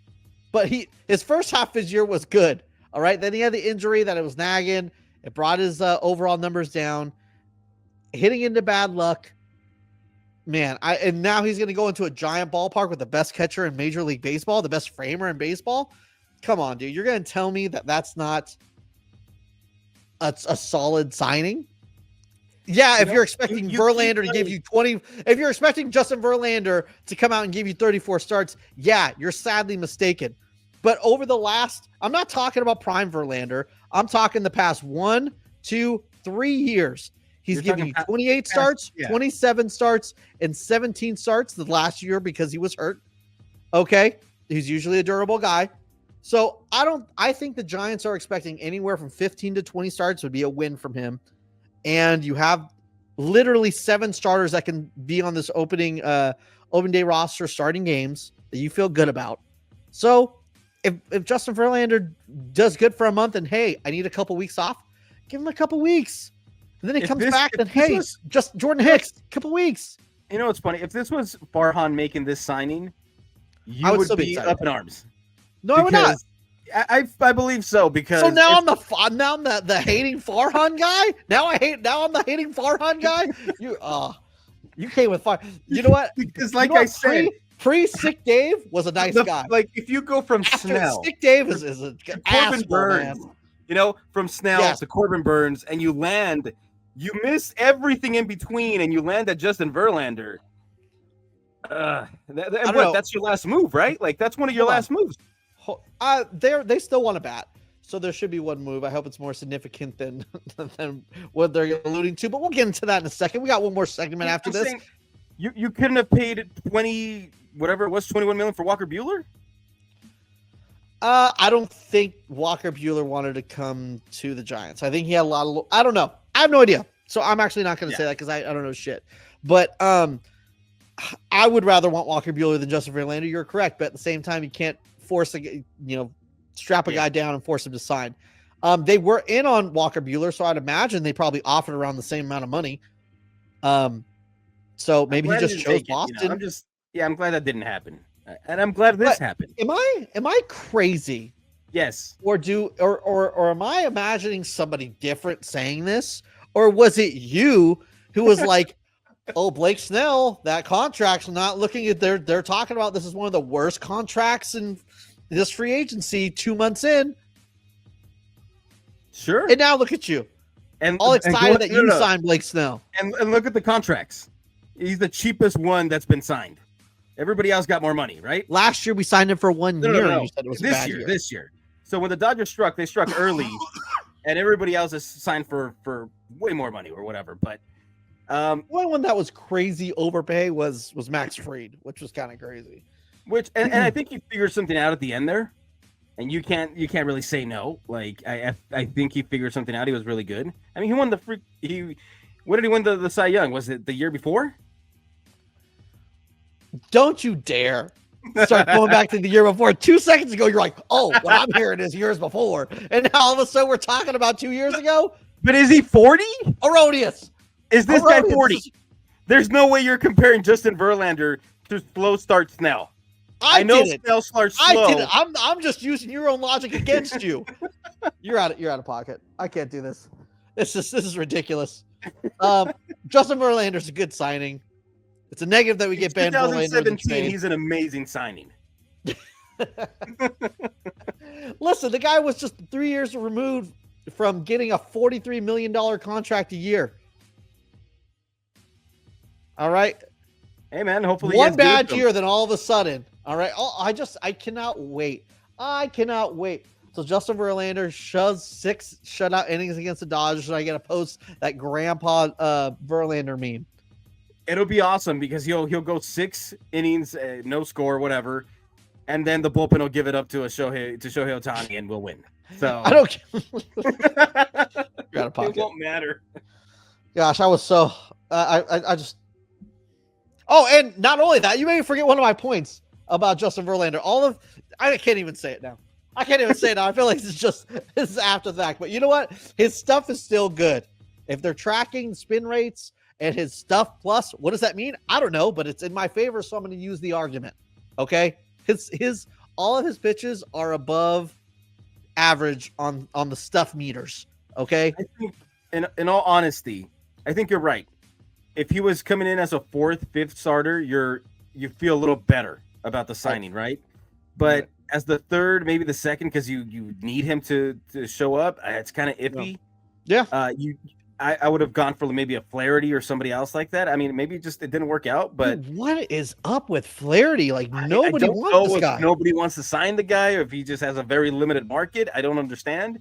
But his first half of his year was good. All right. Then he had the injury that it was nagging. It brought his overall numbers down. Hitting into bad luck. Man, and now he's going to go into a giant ballpark with the best catcher in Major League Baseball, the best framer in baseball. Come on, dude. You're going to tell me that that's not a solid signing? Yeah, if you're expecting Verlander to give you 20, if you're expecting Justin Verlander to come out and give you 34 starts, yeah, you're sadly mistaken. But over the last, I'm not talking about prime Verlander. I'm talking the past 1, 2, 3 years. He's giving you 28 starts, 27 starts, and 17 starts the last year because he was hurt. Okay. He's usually a durable guy. So I think the Giants are expecting anywhere from 15 to 20 starts would be a win from him. And you have literally 7 starters that can be on this open day roster starting games that you feel good about. So if Justin Verlander does good for a month and, hey, I need a couple weeks off, give him a couple weeks. And then he comes back and, hey, just Jordan Hicks, a couple weeks. You know what's funny? If this was Farhan making this signing, you would be up in arms. No, I would not. I believe so because so now I'm the hating Farhan guy. Now I'm the hating Farhan guy. You came with fire. You know what? Because like I said, pre-Sick Dave was a nice guy. Like if you go from Snell, Sick Dave is a Corbin Burns, man. You know, from Snell to Corbin Burns, and you miss everything in between, and you land at Justin Verlander. That's your last move, right? Like that's one of your last moves. They still want to bat, so there should be one move. I hope it's more significant than what they're alluding to, but we'll get into that in a second. We got one more segment after this. You couldn't have paid 20 whatever it was, 21 million for Walker Buehler. I don't think Walker Buehler wanted to come to the Giants. I think he had a lot of. I don't know. I have no idea. So I'm actually not going to say that because I don't know shit. But I would rather want Walker Buehler than Justin Verlander. You're correct, but at the same time, you can't force strap a guy down and force him to sign. They were in on Walker Buehler, so I'd imagine they probably offered around the same amount of money. So maybe he just chose Boston. I'm glad that didn't happen, and I'm glad this happened. Am I crazy? Yes. Or am I imagining somebody different saying this, or was it you who was like, "Oh, Blake Snell, that contract's not looking at they're talking about this is one of the worst contracts in this free agency 2 months in." Sure. And now look at you. And all excited that you signed Blake Snell. And look at the contracts. He's the cheapest one that's been signed. Everybody else got more money, right? Last year we signed him for 1 year. No. You said it was this year. So when the Dodgers struck, they struck early, and everybody else is signed for way more money or whatever. But one that was crazy overpay was Max Fried, which was kind of crazy. And I think he figured something out at the end there, and you can't really say no. Like I think he figured something out. He was really good. I mean, he won when did he win the Cy Young? Was it the year before? Don't you dare! start going back to the year before. 2 seconds ago, you're like, oh, what I'm hearing is years before. And now all of a sudden we're talking about 2 years ago. But is he 40? Erroneous. Is this guy 40? There's no way you're comparing Justin Verlander to slow start Snell. I know Snell starts slow. I did it. I'm just using your own logic against you. You're out of pocket. I can't do this. This is ridiculous. Justin Verlander's a good signing. It's a negative that we get banned. 2017, he's an amazing signing. Listen, the guy was just 3 years removed from getting a $43 million contract a year. All right. Hey man, hopefully one bad year, then all of a sudden, all right. I cannot wait. So Justin Verlander shoves 6 shutout innings against the Dodgers, and I get to post that Grandpa Verlander meme. It'll be awesome because he'll go 6 innings, no score, whatever, and then the bullpen will give it up to Shohei Ohtani, and we'll win. So I don't care. You're out of pocket. It won't matter. Gosh, I was so I just. Oh, and not only that, you made me forget one of my points about Justin Verlander. I can't even say it now. I feel like this is after the fact. But you know what? His stuff is still good. If they're tracking spin rates and his stuff plus, what does that mean? I don't know, but it's in my favor, so I'm going to use the argument. Okay? All of his pitches are above average on the stuff meters. Okay? I think, in all honesty, I think you're right. If he was coming in as a 4th, 5th starter, you feel a little better about the signing, right? But as the 3rd, maybe the 2nd, because you need him to show up, it's kind of iffy. Yeah. I would have gone for maybe a Flaherty or somebody else like that. I mean, maybe it didn't work out. But dude, what is up with Flaherty? Like nobody wants this guy. Nobody wants to sign the guy, or if he just has a very limited market. I don't understand.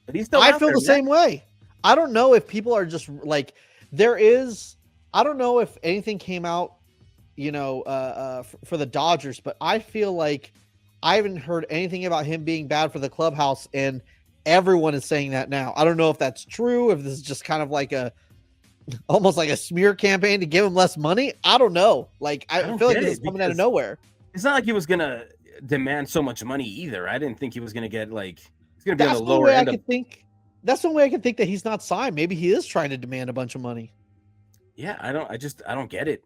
But he's still. I feel the same way. I don't know if people are just like. I don't know if anything came out, for the Dodgers, but I feel like I haven't heard anything about him being bad for the clubhouse, and everyone is saying that now. I don't know if that's true, if this is just kind of like almost like a smear campaign to give him less money. I don't know. Like, I feel like this is coming out of nowhere. It's not like he was going to demand so much money either. I didn't think he was going to get he's going to be on the lower end of. That's the way I can think that he's not signed. Maybe he is trying to demand a bunch of money. Yeah, I don't get it.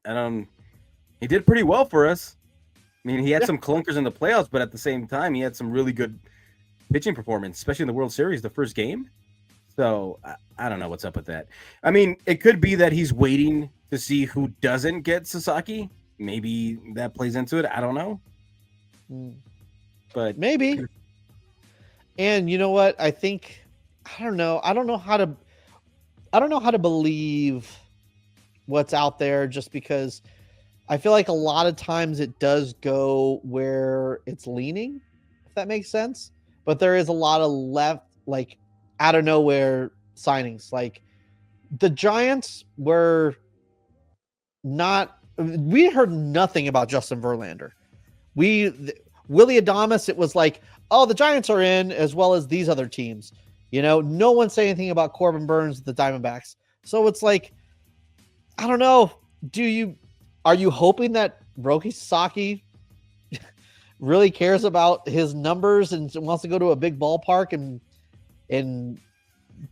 He did pretty well for us. I mean, he had some clunkers in the playoffs, but at the same time, he had some really good pitching performance, especially in the World Series, the first game. So I don't know what's up with that. I mean, it could be that he's waiting to see who doesn't get Sasaki. Maybe that plays into it. I don't know. But maybe. And you know what? I don't know how to believe what's out there, just because I feel like a lot of times it does go where it's leaning, if that makes sense. But there is a lot of left, like out of nowhere signings. Like the Giants were not, we heard nothing about Justin Verlander. Willie Adames, it was like, oh, the Giants are in as well as these other teams. No one said anything about Corbin Burns, the Diamondbacks. So it's like, I don't know. Are you hoping that Roki Sasaki really cares about his numbers and wants to go to a big ballpark and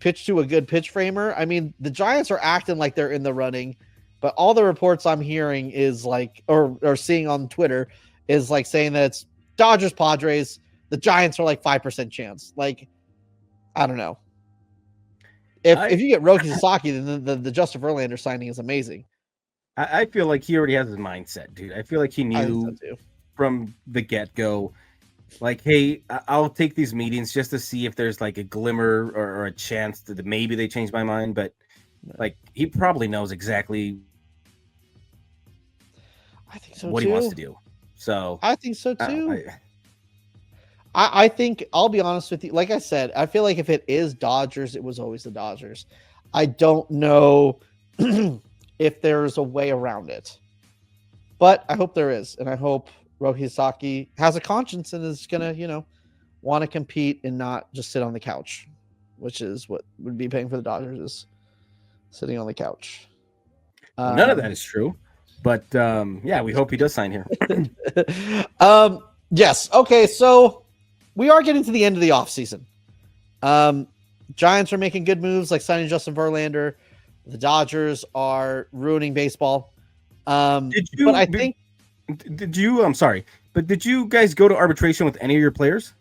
pitch to a good pitch framer? I mean, the Giants are acting like they're in the running, but all the reports I'm hearing is like, or seeing on Twitter is like saying that it's Dodgers, Padres. The Giants are like 5% chance. Like, I don't know. If you get Roki Sasaki, then the Justin Verlander signing is amazing. I feel like he already has his mindset, dude. I feel like he knew from the get-go, like, hey, I'll take these meetings just to see if there's like a glimmer or a chance that maybe they change my mind. But like, he probably knows exactly what he wants to do. So I think so too. I think, I'll be honest with you. Like I said, I feel like if it is Dodgers, it was always the Dodgers. I don't know if there's a way around it, but I hope there is. And I hope Roki Sasaki has a conscience and is going to, want to compete and not just sit on the couch, which is what would be paying for the Dodgers, is sitting on the couch. None of that is true. But yeah, we hope he does sign here. Yes. Okay. So we are getting to the end of the offseason. Giants are making good moves, like signing Justin Verlander. The Dodgers are ruining baseball. Did you guys go to arbitration with any of your players?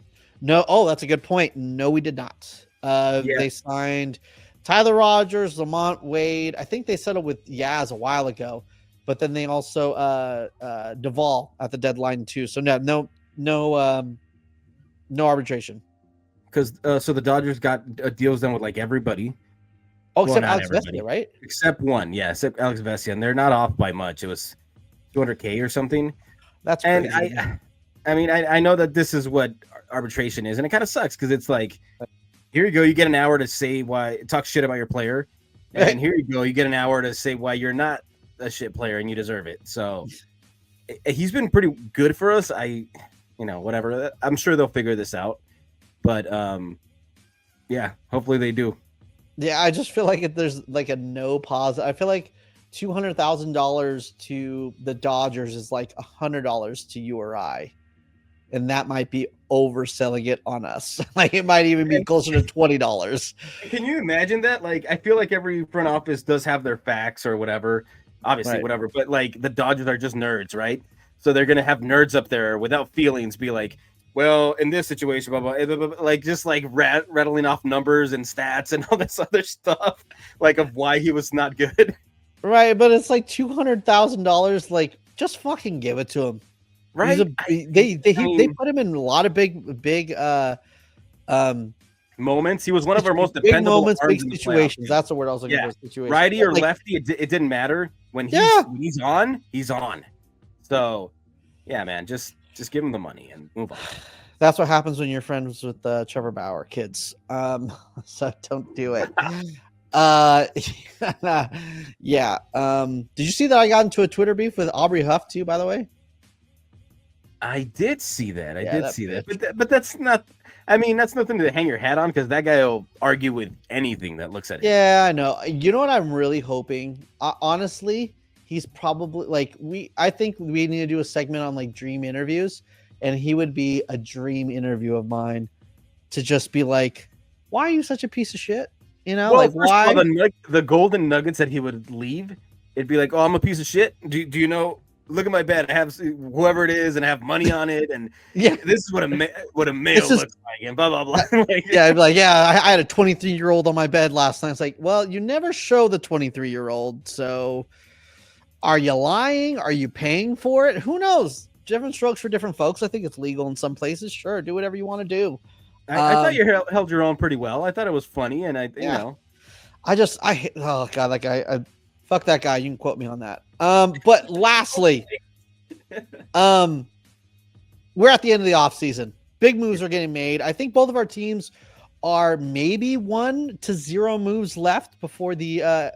No. Oh, that's a good point. No, we did not. They signed Tyler Rogers, Lamont Wade. I think they settled with Yaz a while ago, but then they also Duvall at the deadline too. So no arbitration. Because so the Dodgers got deals done with like everybody. Oh, except Alex Vesia, right? Except one, yeah, except Alex Vesia, and they're not off by much. It was $200K or something. That's crazy. And I know that this is what arbitration is, and it kind of sucks because it's like, here you go, you get an hour to say talk shit about your player, and here you go, you get an hour to say why you're not a shit player and you deserve it. So he's been pretty good for us. Whatever. I'm sure they'll figure this out, but yeah, hopefully they do. Yeah, I just feel like there's like a no pause. I feel like $200,000 to the Dodgers is like $100 to you or I, and that might be overselling it on us. Like it might even be closer to $20. Can you imagine that? Like, I feel like every front office does have their facts or whatever, obviously, right. Whatever. But like the Dodgers are just nerds, right? So they're gonna have nerds up there without feelings, be like, well, in this situation, blah, blah, blah, blah, like just like rattling off numbers and stats and all this other stuff, like of why he was not good. Right, but it's like $200,000. Like, just fucking give it to him. Right? They put him in a lot of big moments. He was one of our most dependable moments, big situations. That's the word I was looking for. Situation. Righty or lefty, it didn't matter. When he's on, he's on. So, yeah, man, just give him the money and move on. That's what happens when you're friends with Trevor Bauer, kids. So don't do it. Yeah. Did you see that I got into a Twitter beef with Aubrey Huff too, by the way? I did see that. I did see that. But that's not, I mean, that's nothing to hang your hat on because that guy will argue with anything that looks at him. Yeah, I know. You know what I'm really hoping? Honestly, he's probably like I think we need to do a segment on like dream interviews, and he would be a dream interview of mine to just be like, why are you such a piece of shit? You know, well, like why the golden nuggets that he would leave, it'd be like, oh, I'm a piece of shit. Do you know? Look at my bed. I have whoever it is, and I have money on it, and yeah, this is what a male looks like, and blah blah blah. Yeah, I'd be like, yeah, I had a 23-year-old on my bed last night. It's like, well, you never show the 23-year-old, so are you lying? Are you paying for it? Who knows? Different strokes for different folks. I think it's legal in some places. Sure, do whatever you want to do. I thought you held your own pretty well. I thought it was funny, and you know, oh god, that guy. Fuck that guy. You can quote me on that. But lastly, we're at the end of the offseason. Big moves are getting made. I think both of our teams are maybe 1 to 0 moves left before the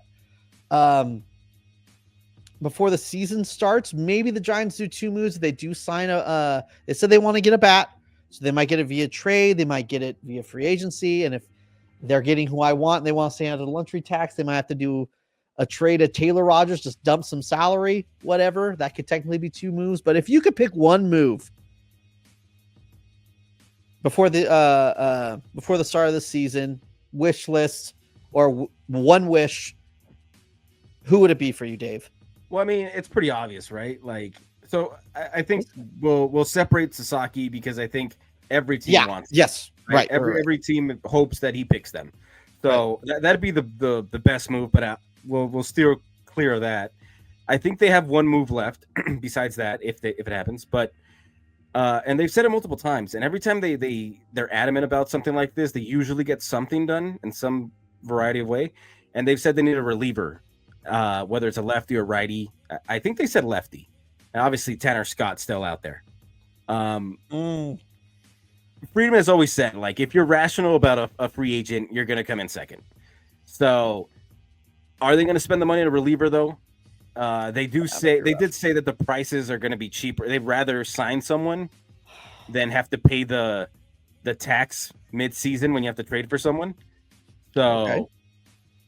season starts. Maybe the Giants do 2 moves. They do sign they said they want to get a bat, so they might get it via trade. They might get it via free agency. And if they're getting who I want, and they want to stay out of the luxury tax, they might have to do a trade of Taylor Rogers, just dump some salary, whatever. That could technically be 2 moves. But if you could pick one move before the start of the season, wish list or one wish, who would it be for you, Dave? Well, I mean, it's pretty obvious, right? Like, so I think we'll separate Sasaki because I think every team wants him, yes, right. Every team hopes that he picks them. So that'd be the best move, but we'll steer clear of that. I think they have 1 move left besides that if it happens, but and they've said it multiple times, and every time they're adamant about something like this, they usually get something done in some variety of way. And they've said they need a reliever, whether it's a lefty or righty. I think they said lefty, and obviously Tanner Scott's still out there. Friedman has always said, like, if you're rational about a free agent, you're going to come in second. So are they going to spend the money on a reliever, though? They did say that the prices are going to be cheaper. They'd rather sign someone than have to pay the tax mid-season when you have to trade for someone. So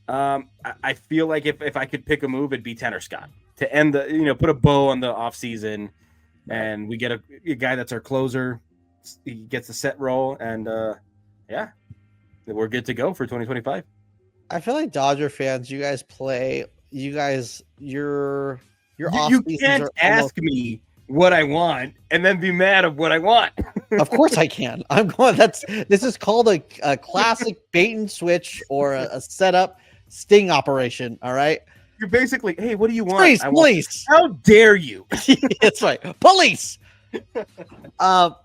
I feel like if I could pick a move, it'd be Tanner Scott. to end the put a bow on the off season, and we get a guy that's our closer. He gets a set role, and yeah, we're good to go for 2025. I feel like Dodger fans, you guys your off You seasons can't are ask me what I want and then be mad of what I want. Of course I can. This is called a classic bait and switch or a setup sting operation. All right. You're basically, hey, what do you want? Police. How dare you? That's right. Police. But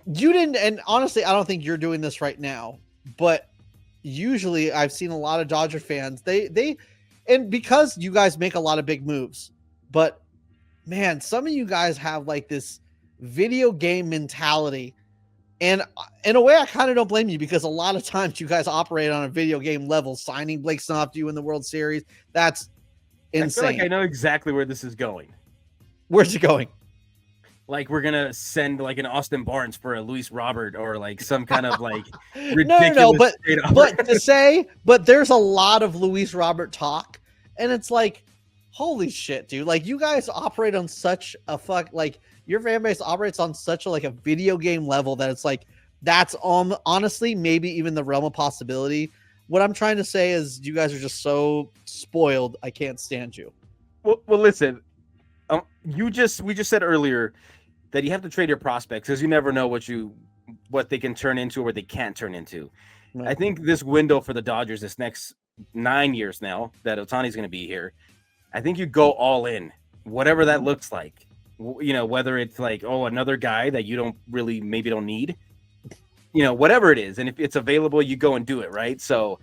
you didn't, and honestly, I don't think you're doing this right now, but usually I've seen a lot of Dodger fans, and because you guys make a lot of big moves, but man, some of you guys have like this video game mentality. And in a way, I kind of don't blame you, because a lot of times you guys operate on a video game level, signing Blake Snell to you in the World Series. That's insane. I feel like I know exactly where this is going. Where's it going? Like we're gonna send like an Austin Barnes for a Luis Robert, or like some kind of like ridiculous. But there's a lot of Luis Robert talk, and it's like, holy shit, dude! Like you guys operate on such a your fan base operates on such a video game level that it's like that's honestly maybe even the realm of possibility. What I'm trying to say is you guys are just so spoiled. I can't stand you. Well, listen. We just said earlier that you have to trade your prospects because you never know what they can turn into or what they can't turn into. Right. I think this window for the Dodgers, this next 9 years now that Ohtani's going to be here, I think you go all in, whatever that looks like. Whether it's like, another guy that you maybe don't need, whatever it is. And if it's available, you go and do it. Right. So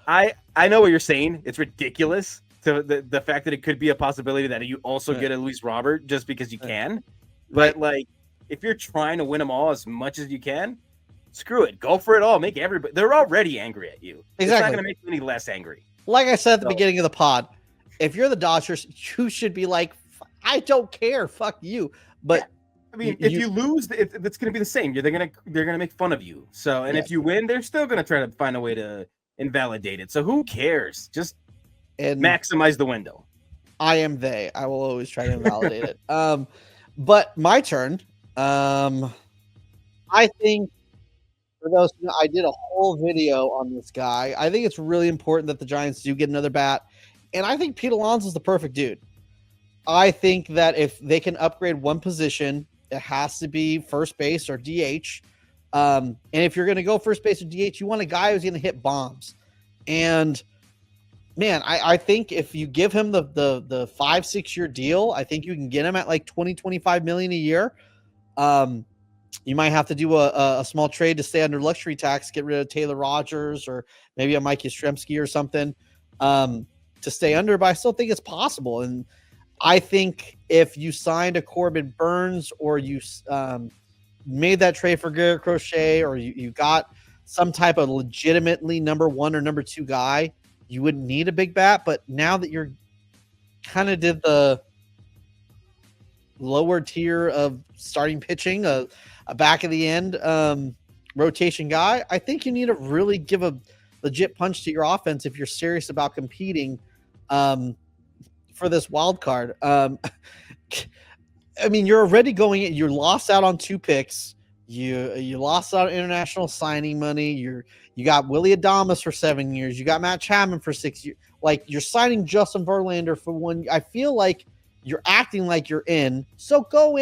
I know what you're saying. It's ridiculous. So the fact that it could be a possibility that you also get a Luis Robert just because you can. But like, if you're trying to win them all as much as you can, screw it. Go for it all. Make everybody. They're already angry at you. Exactly. It's not going to make them any less angry. Like I said at the beginning of the pod, if you're the Dodgers, you should be like, I don't care. Fuck you. But yeah. I mean, if you lose, it's going to be the same. They're going to make fun of you. So, and if you win, they're still going to try to find a way to invalidate it. So who cares? Just maximize the window. I will always try to invalidate it. But my turn. I think for those, I did a whole video on this guy. I think it's really important that the Giants do get another bat, and I think Pete Alonso is the perfect dude. I think that if they can upgrade one position, it has to be first base or DH. And if you're going to go first base or DH, you want a guy who's going to hit bombs. And man, I think if you give him the 5-6 year deal, I think you can get him at like 20-25 million a year. You might have to do a small trade to stay under luxury tax, get rid of Taylor Rogers or maybe a Mike Yastrzemski or something to stay under, but I still think it's possible. And I think if you signed a Corbin Burns or you made that trade for Garrett Crochet, or you got some type of legitimately number 1 or number 2 guy, you wouldn't need a big bat. But now that you're kind of did the lower tier of starting pitching, a back of the end rotation guy, I think you need to really give a legit punch to your offense if you're serious about competing for this wild card. I mean, you're already you lost out on 2 picks. You lost out on international signing money. You got Willy Adames for 7 years. You got Matt Chapman for 6 years. Like, you're signing Justin Verlander for 1. I feel like you're acting like you're in. So go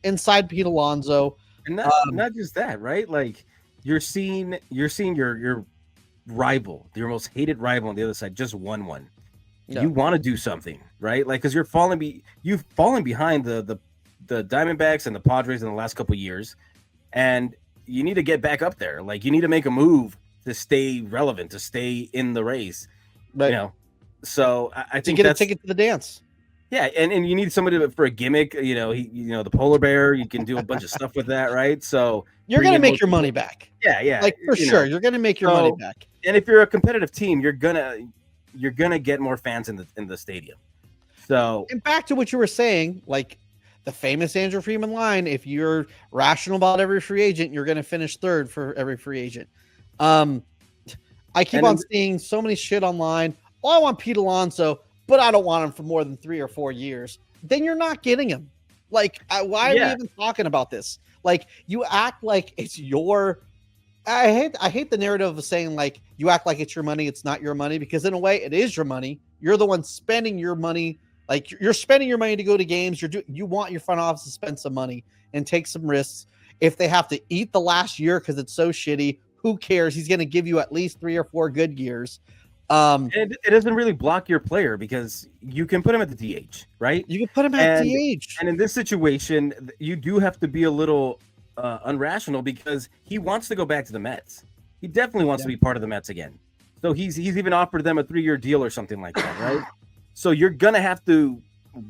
inside Pete Alonso. And not just that, right? Like, you're seeing your rival, your most hated rival on the other side, just won one. Yeah. You want to do something, right? Like, because you've fallen behind the Diamondbacks and the Padres in the last couple of years, and you need to get back up there. Like, you need to make a move to stay relevant, to stay in the race. Right. So I think get a ticket to the dance. Yeah, and you need somebody for a gimmick. The polar bear. You can do a bunch of stuff with that, right? So you're gonna make your money back. Yeah, like for sure, you're gonna make your money back. And if you're a competitive team, you're gonna get more fans in the stadium. So, and back to what you were saying, like the famous Andrew Freeman line: if you're rational about every free agent, you're gonna finish third for every free agent. I keep on seeing so many shit online. Oh, I want Pete Alonso. but I don't want him for more than 3 or 4 years. Then you're not getting him. Like, why are we even talking about this? Like, you act like it's your. I hate the narrative of saying like you act like it's your money, it's not your money, because in a way it is your money. You're the one spending your money. Like, you're spending your money to go to games. You want your front office to spend some money and take some risks. If they have to eat the last year because it's so shitty, who cares? He's going to give you at least 3 or 4 good years. It doesn't really block your player because you can put him at the DH, right? You can put him at DH. And in this situation, you do have to be a little unrational because he wants to go back to the Mets. He definitely wants to be part of the Mets again. So he's even offered them a 3-year deal or something like that, right? So you're going to have to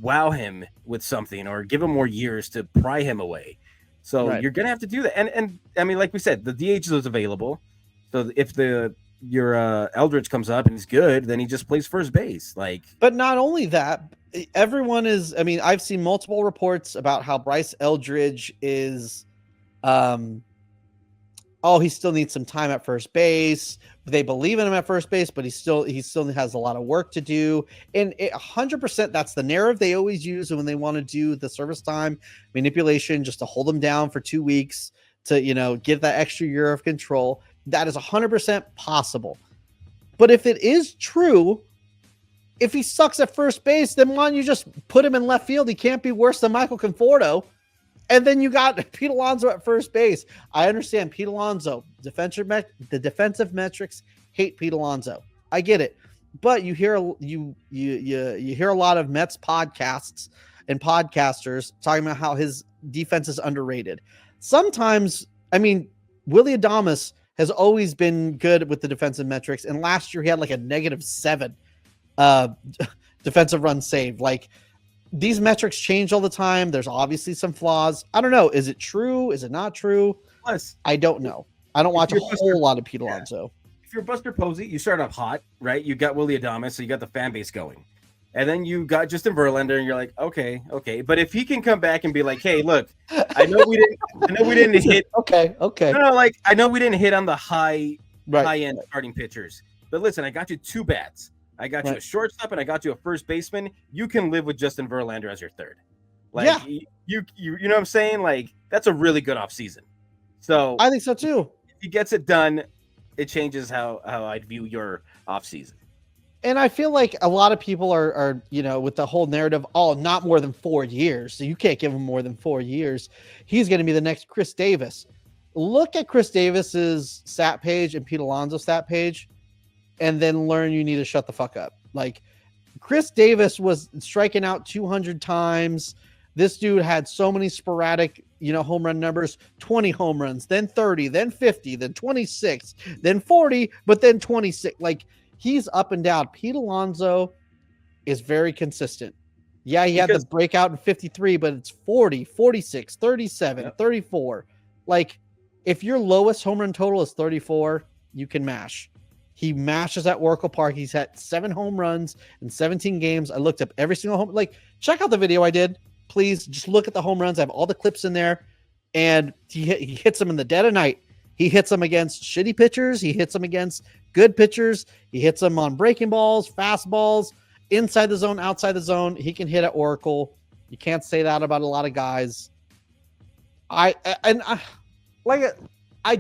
wow him with something or give him more years to pry him away. So you're going to have to do that. And I mean, like we said, the DH is available. So if your Eldridge comes up and he's good, then he just plays first base. But not only that, everyone is, I mean, I've seen multiple reports about how Bryce Eldridge is, he still needs some time at first base. They believe in him at first base, but he still has a lot of work to do. And 100%, that's the narrative they always use when they want to do the service time manipulation, just to hold him down for 2 weeks to, get that extra year of control. That is 100% possible. But if it is true, if he sucks at first base, then why don't you just put him in left field? He can't be worse than Michael Conforto. And then you got Pete Alonso at first base. I understand Pete Alonso. The defensive metrics hate Pete Alonso. I get it. But you hear you hear a lot of Mets podcasts and podcasters talking about how his defense is underrated. Sometimes, I mean, Willy Adames has always been good with the defensive metrics, and last year he had like a -7 defensive run saved. Like, these metrics change all the time. There's obviously some flaws. I don't know. Is it true? Is it not true? Plus, I don't know. I don't watch a whole lot of Pete Alonso. If you're Buster Posey, you start off hot, right? You got Willy Adames, so you got the fan base going. And then you got Justin Verlander, and you're like, okay. But if he can come back and be like, hey, look, I know we didn't hit. Okay. No, like, I know we didn't hit on the high end starting pitchers. But listen, I got you 2 bats. I got you a shortstop and I got you a first baseman. You can live with Justin Verlander as your third. Like, you know what I'm saying? Like, that's a really good offseason. So I think so too. If he gets it done, it changes how I'd view your offseason. And I feel like a lot of people are, with the whole narrative, not more than 4 years. So you can't give him more than 4 years. He's going to be the next Chris Davis. Look at Chris Davis's stat page and Pete Alonso's stat page, and then learn you need to shut the fuck up. Like, Chris Davis was striking out 200 times. This dude had so many sporadic, home run numbers, 20 home runs, then 30, then 50, then 26, then 40, but then 26. Like, he's up and down. Pete Alonso is very consistent. Yeah, he had the breakout in 53, but it's 40, 46, 37, 34. Like, if your lowest home run total is 34, you can mash. He mashes at Oracle Park. He's had 7 home runs in 17 games. I looked up every single home. Like, check out the video I did. Please just look at the home runs. I have all the clips in there. And he hits them in the dead of night. He hits them against shitty pitchers. He hits them against good pitchers. He hits them on breaking balls, fastballs, inside the zone, outside the zone. He can hit at Oracle. You can't say that about a lot of guys. I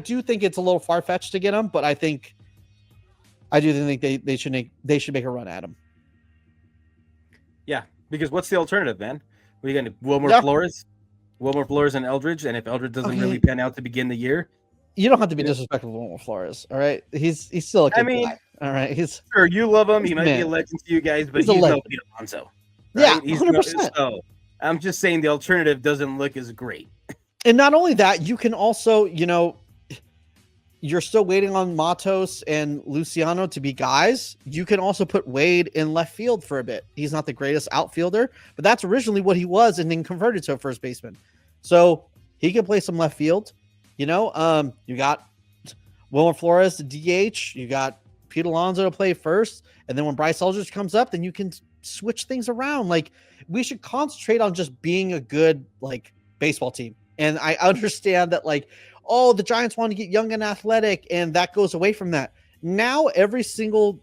do think it's a little far-fetched to get him, but I do think they should make a run at him. Yeah, because what's the alternative, man? What are you going to Wilmer Flores? Wilmer Flores and Eldridge, and if Eldridge doesn't really pan out to begin the year, you don't have to be disrespectful to Wilmer Flores. All right, he's still a good guy. All right, he's sure you love him. He might be a legend to you guys, but he's no Pete Alonso. Right? Yeah, 100%. So I'm just saying the alternative doesn't look as great. And not only that, you can also, you're still waiting on Matos and Luciano to be guys. You can also put Wade in left field for a bit. He's not the greatest outfielder, but that's originally what he was and then converted to a first baseman. So he can play some left field. You got Wilmer Flores, the DH. You got Pete Alonso to play first. And then when Bryce Eldridge comes up, then you can switch things around. Like, we should concentrate on just being a good, baseball team. And I understand that, the Giants want to get young and athletic, and that goes away from that. Now every single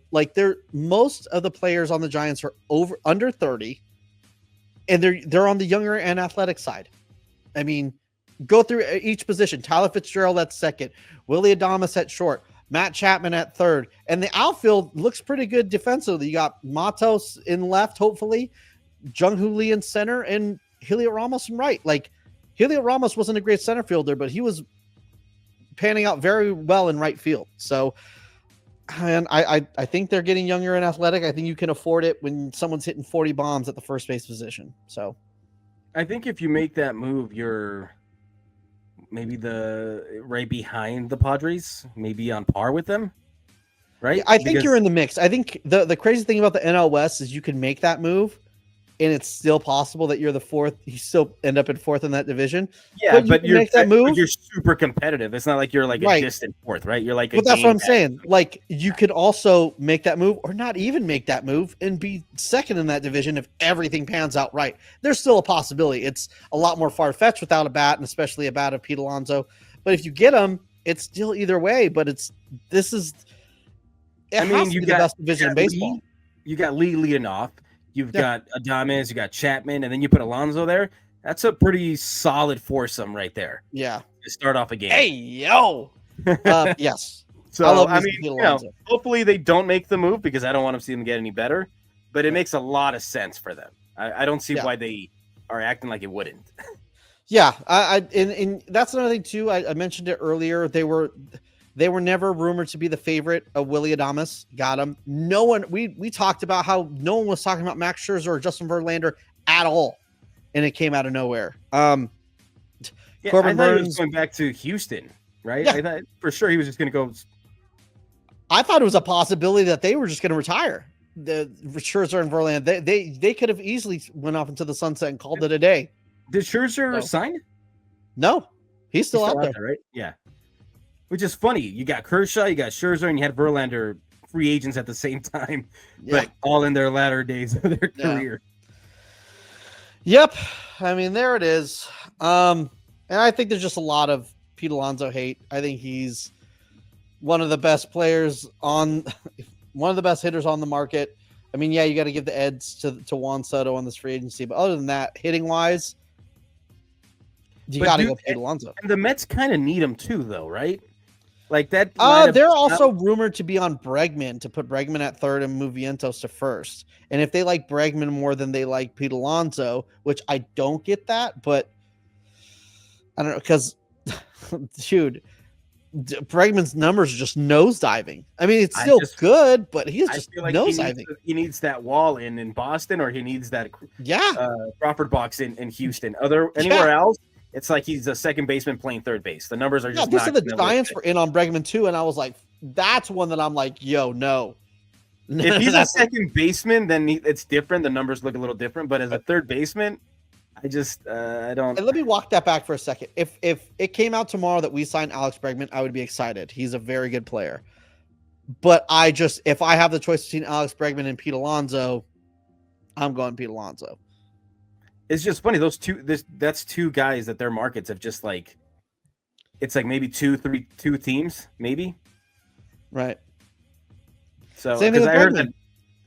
most of the players on the Giants are under 30, and they're on the younger and athletic side. I mean, go through each position. Tyler Fitzgerald at second, Willie Adames at short, Matt Chapman at third, and the outfield looks pretty good defensively. You got Matos in left, hopefully, Jung-Hoo Lee in center, and Heliot Ramos in right. Like, Heliot Ramos wasn't a great center fielder, but he was panning out very well in right field. So, and I think they're getting younger and athletic. I think you can afford it when someone's hitting 40 bombs at the first base position. So I think if you make that move, you're maybe right behind the Padres, maybe on par with them, right? I think you're in the mix. I think the crazy thing about the NL West is you can make that move, and it's still possible that you're the fourth. You still end up in fourth in that division. Yeah, but you make that move. You're super competitive. It's not like you're like a distant fourth, right? You're like, but that's what I'm saying. Like, you could also make that move, or not even make that move, and be second in that division if everything pans out right. There's still a possibility. It's a lot more far fetched without a bat, and especially a bat of Pete Alonso. But if you get him, it's still either way. But you got the best division in baseball. You got Lee leading off. You've got Adames, you got Chapman, and then you put Alonso there. That's a pretty solid foursome right there. Yeah. To start off a game. Hey, yo. Yes. So, hopefully they don't make the move, because I don't want to see them get any better. But it makes a lot of sense for them. I don't see why they are acting like it wouldn't. Yeah. And that's another thing, too. I mentioned it earlier. They were never rumored to be the favorite of Willie Adames. Got him. No one. We talked about how no one was talking about Max Scherzer or Justin Verlander at all, and it came out of nowhere. Corbin Burns, he was going back to Houston, right? Yeah. I thought for sure he was just going to go. I thought it was a possibility that they were just going to retire the Scherzer and Verlander. They could have easily went off into the sunset and called it a day. Did Scherzer sign? No, he's still out there, right? Yeah. Which is funny. You got Kershaw, you got Scherzer, and you had Verlander free agents at the same time, but all in their latter days of their career. Yep. I mean, there it is. And I think there's just a lot of Pete Alonso hate. I think he's one of the best players one of the best hitters on the market. I mean, you got to give the edge to Juan Soto on this free agency, but other than that, hitting wise, you got to go Pete Alonso. And the Mets kind of need him too, though, right? Like that. They're also rumored to be on Bregman, to put Bregman at third and move Vientos to first. And if they like Bregman more than they like Pete Alonso, which I don't get that, but I don't know, because, dude, Bregman's numbers are just nosediving. I mean, it's still good, but he's just nosediving. He needs that wall in Boston, or he needs that Crawford box in Houston. Anywhere else, it's like he's a second baseman playing third base. The numbers are just not. The Giants were in on Bregman too, and I was like, that's one that I'm like, yo, no. If he's a second baseman, then it's different. The numbers look a little different. But as a third baseman, I don't. And let me walk that back for a second. If it came out tomorrow that we signed Alex Bregman, I would be excited. He's a very good player. But if I have the choice between Alex Bregman and Pete Alonso, I'm going Pete Alonso. It's just funny. That's two guys that their markets have just like, it's like maybe two teams, maybe. Right. So because I heard that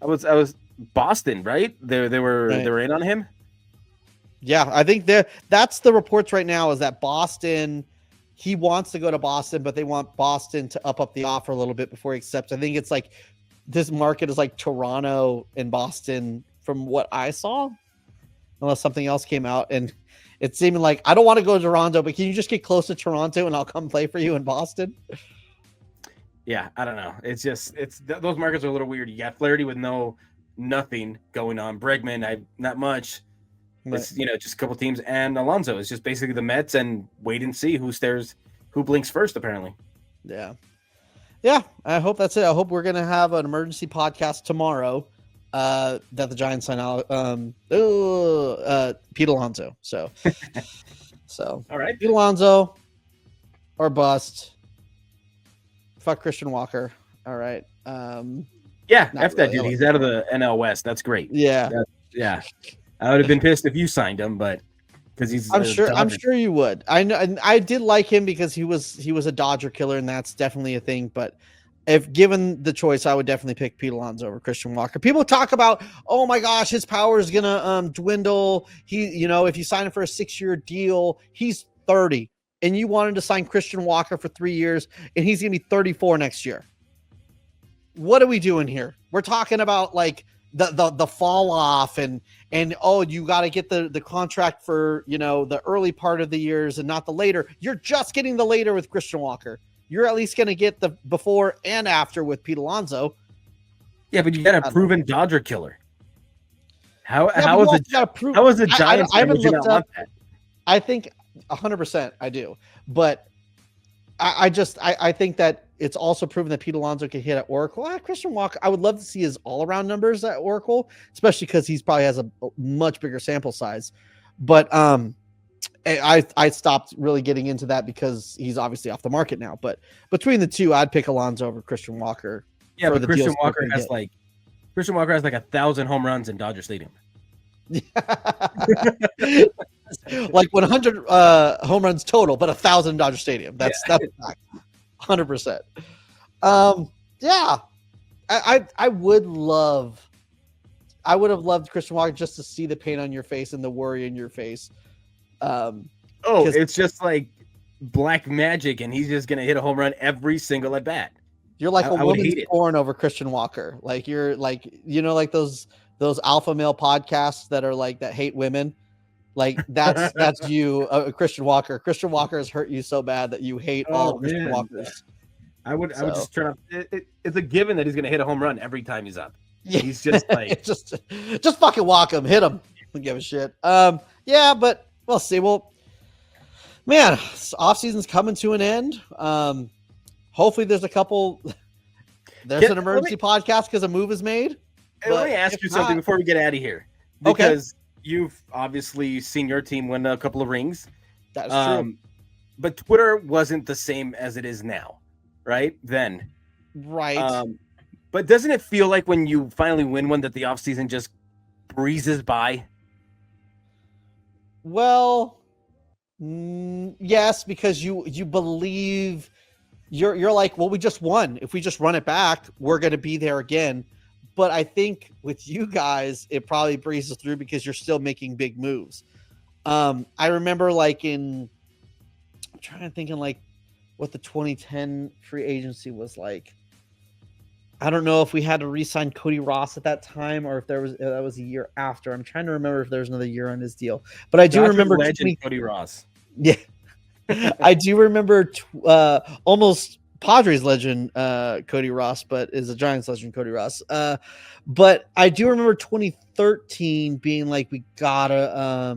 I was Boston, right? They were in on him. Yeah, I think that's the reports right now, is that Boston, he wants to go to Boston, but they want Boston to up the offer a little bit before he accepts. I think it's like this market is like Toronto and Boston from what I saw, unless something else came out. And it's seeming like, I don't want to go to Toronto, but can you just get close to Toronto and I'll come play for you in Boston? Yeah, I don't know. It's just, those markets are a little weird. You got Flaherty with nothing going on. Bregman, not much. It's, just a couple teams, and Alonso is just basically the Mets, and wait and see who blinks first, apparently. Yeah. I hope that's it. I hope we're going to have an emergency podcast tomorrow that the Giants sign out Pete Alonso. So all right, Pete Alonso or bust. Fuck Christian Walker. All right. Yeah, F that dude. He's out of the NL West. That's great. Yeah. Yeah. I would have been pissed if you signed him, but because he's I'm sure you would. I know, and I did like him because he was a Dodger killer, and that's definitely a thing. But if given the choice, I would definitely pick Pete Alonso over Christian Walker. People talk about, oh my gosh, his power is gonna dwindle. If you sign him for a 6-year deal, he's 30, and you wanted to sign Christian Walker for 3 years, and he's gonna be 34 next year. What are we doing here? We're talking about like the fall off and you got to get the contract for the early part of the years and not the later. You're just getting the later with Christian Walker. You're at least going to get the before and after with Pete Alonso. Yeah, but you got a proven Dodger killer. How is the Giants? I haven't looked up. I think 100% I do, but I think that it's also proven that Pete Alonso can hit at Oracle. Christian Walker, I would love to see his all-around numbers at Oracle, especially because he's probably has a much bigger sample size. But I stopped really getting into that because he's obviously off the market now. But between the two, I'd pick Alonso over Christian Walker. Yeah, but Christian Walker has like 1,000 home runs in Dodger Stadium. Like 100 home runs total, but 1,000 Dodger Stadium. That's a fact. 100%. Yeah, I would have loved Christian Walker just to see the pain on your face and the worry in your face. It's just like black magic, and he's just gonna hit a home run every single at bat. You're like a woman born over Christian Walker. Like you're like like those alpha male podcasts that are like that hate women. Like that's you, Christian Walker. Christian Walker has hurt you so bad that you hate all of Christian Walkers. I would just turn up. It's a given that he's going to hit a home run every time he's up. Yeah. He's just like just fucking walk him, hit him. Don't give a shit. Yeah, but we'll see. Well, man, off season's coming to an end. Hopefully there's an emergency podcast because a move is made. Hey, let me ask you something before we get out of here. Because you've obviously seen your team win a couple of rings. That's true. But Twitter wasn't the same as it is now, right? Then. Right. But doesn't it feel like when you finally win one that the offseason just breezes by? Well, yes, because you believe you're like, well, we just won. If we just run it back, we're going to be there again. But I think with you guys, it probably breezes through because you're still making big moves. I remember I'm trying to think in like what the 2010 free agency was like. I don't know if we had to re-sign Cody Ross at that time or if that was a year after. I'm trying to remember if there's another year on his deal. But I do remember Cody Ross. Yeah. I do remember almost Padres legend Cody Ross, but is a Giants legend Cody Ross. But I do remember 2013 being like we gotta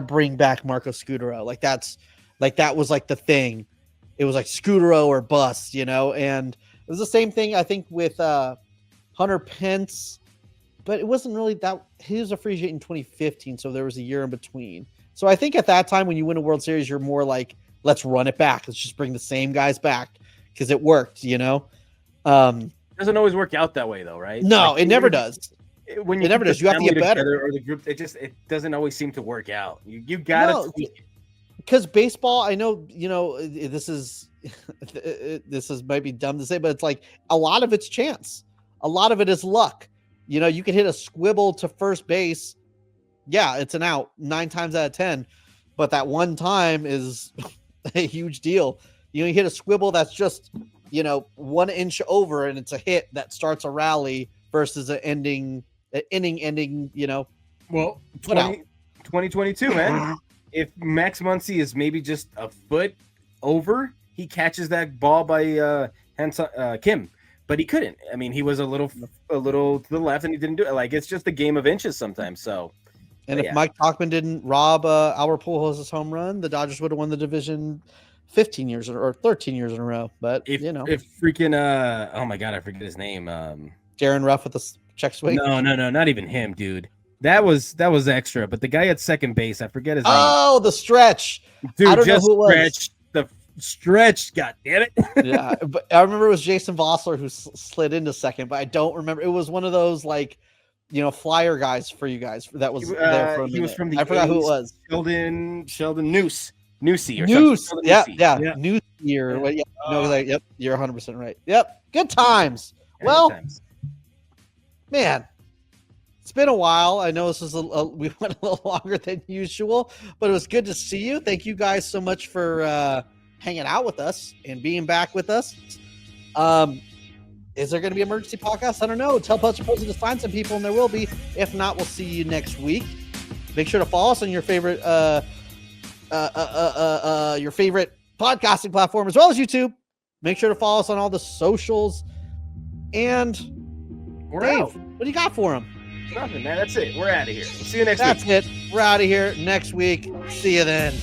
bring back Marco Scutaro. That was like the thing. It was like Scutaro or bust, and it was the same thing I think with Hunter Pence, but it wasn't really that. He was a free agent in 2015, so there was a year in between. So I think at that time when you win a World Series, you're more like, let's run it back. Let's just bring the same guys back because it worked, It doesn't always work out that way, though, right? No, it never does. When you never does. You have to get better, or the group. It doesn't always seem to work out. You gotta tweak it. Because baseball, I know, this is might be dumb to say, but it's like a lot of it's chance. A lot of it is luck. You can hit a squibble to first base. Yeah, it's an out 9 times out of 10, but that one time is a huge deal. You hit a squibble that's just, 1 inch over and it's a hit that starts a rally versus an inning ending, Well, 2022, man. If Max Muncy is maybe just a foot over, he catches that ball by Hye-Seong Kim, but he couldn't. I mean, he was a little to the left, and he didn't do it. Like, it's just a game of inches sometimes. So, and if Mike Tauchman didn't rob Albert Pujols' home run, the Dodgers would have won the division 15 years or 13 years in a row. But if freaking oh my god, I forget his name. Darren Ruff with the check swing. No, not even him, dude. That was extra, but the guy at second base, I forget his name. Oh, the stretch. Dude, I don't know who it was. The stretch, god damn it. Yeah, but I remember it was Jason Vossler who slid into second, but I don't remember. It was one of those flyer guys for you guys that was there for a minute. He was from the I forgot who it was. Sheldon Noose. New Sea. New Sea. New Year. Well, yep, you're 100% right. Yep, good times. Man, it's been a while. I know this was we went a little longer than usual, but it was good to see you. Thank you guys so much for hanging out with us and being back with us. Is there going to be an emergency podcast? I don't know. Tell Post to find some people, and there will be. If not, we'll see you next week. Make sure to follow us on your favorite podcasting platform as well as YouTube. Make sure to follow us on all the socials. And Dave, what do you got for them? Nothing, man. That's it. We're out of here. We'll see you next week. That's it. We're out of here next week. See you then.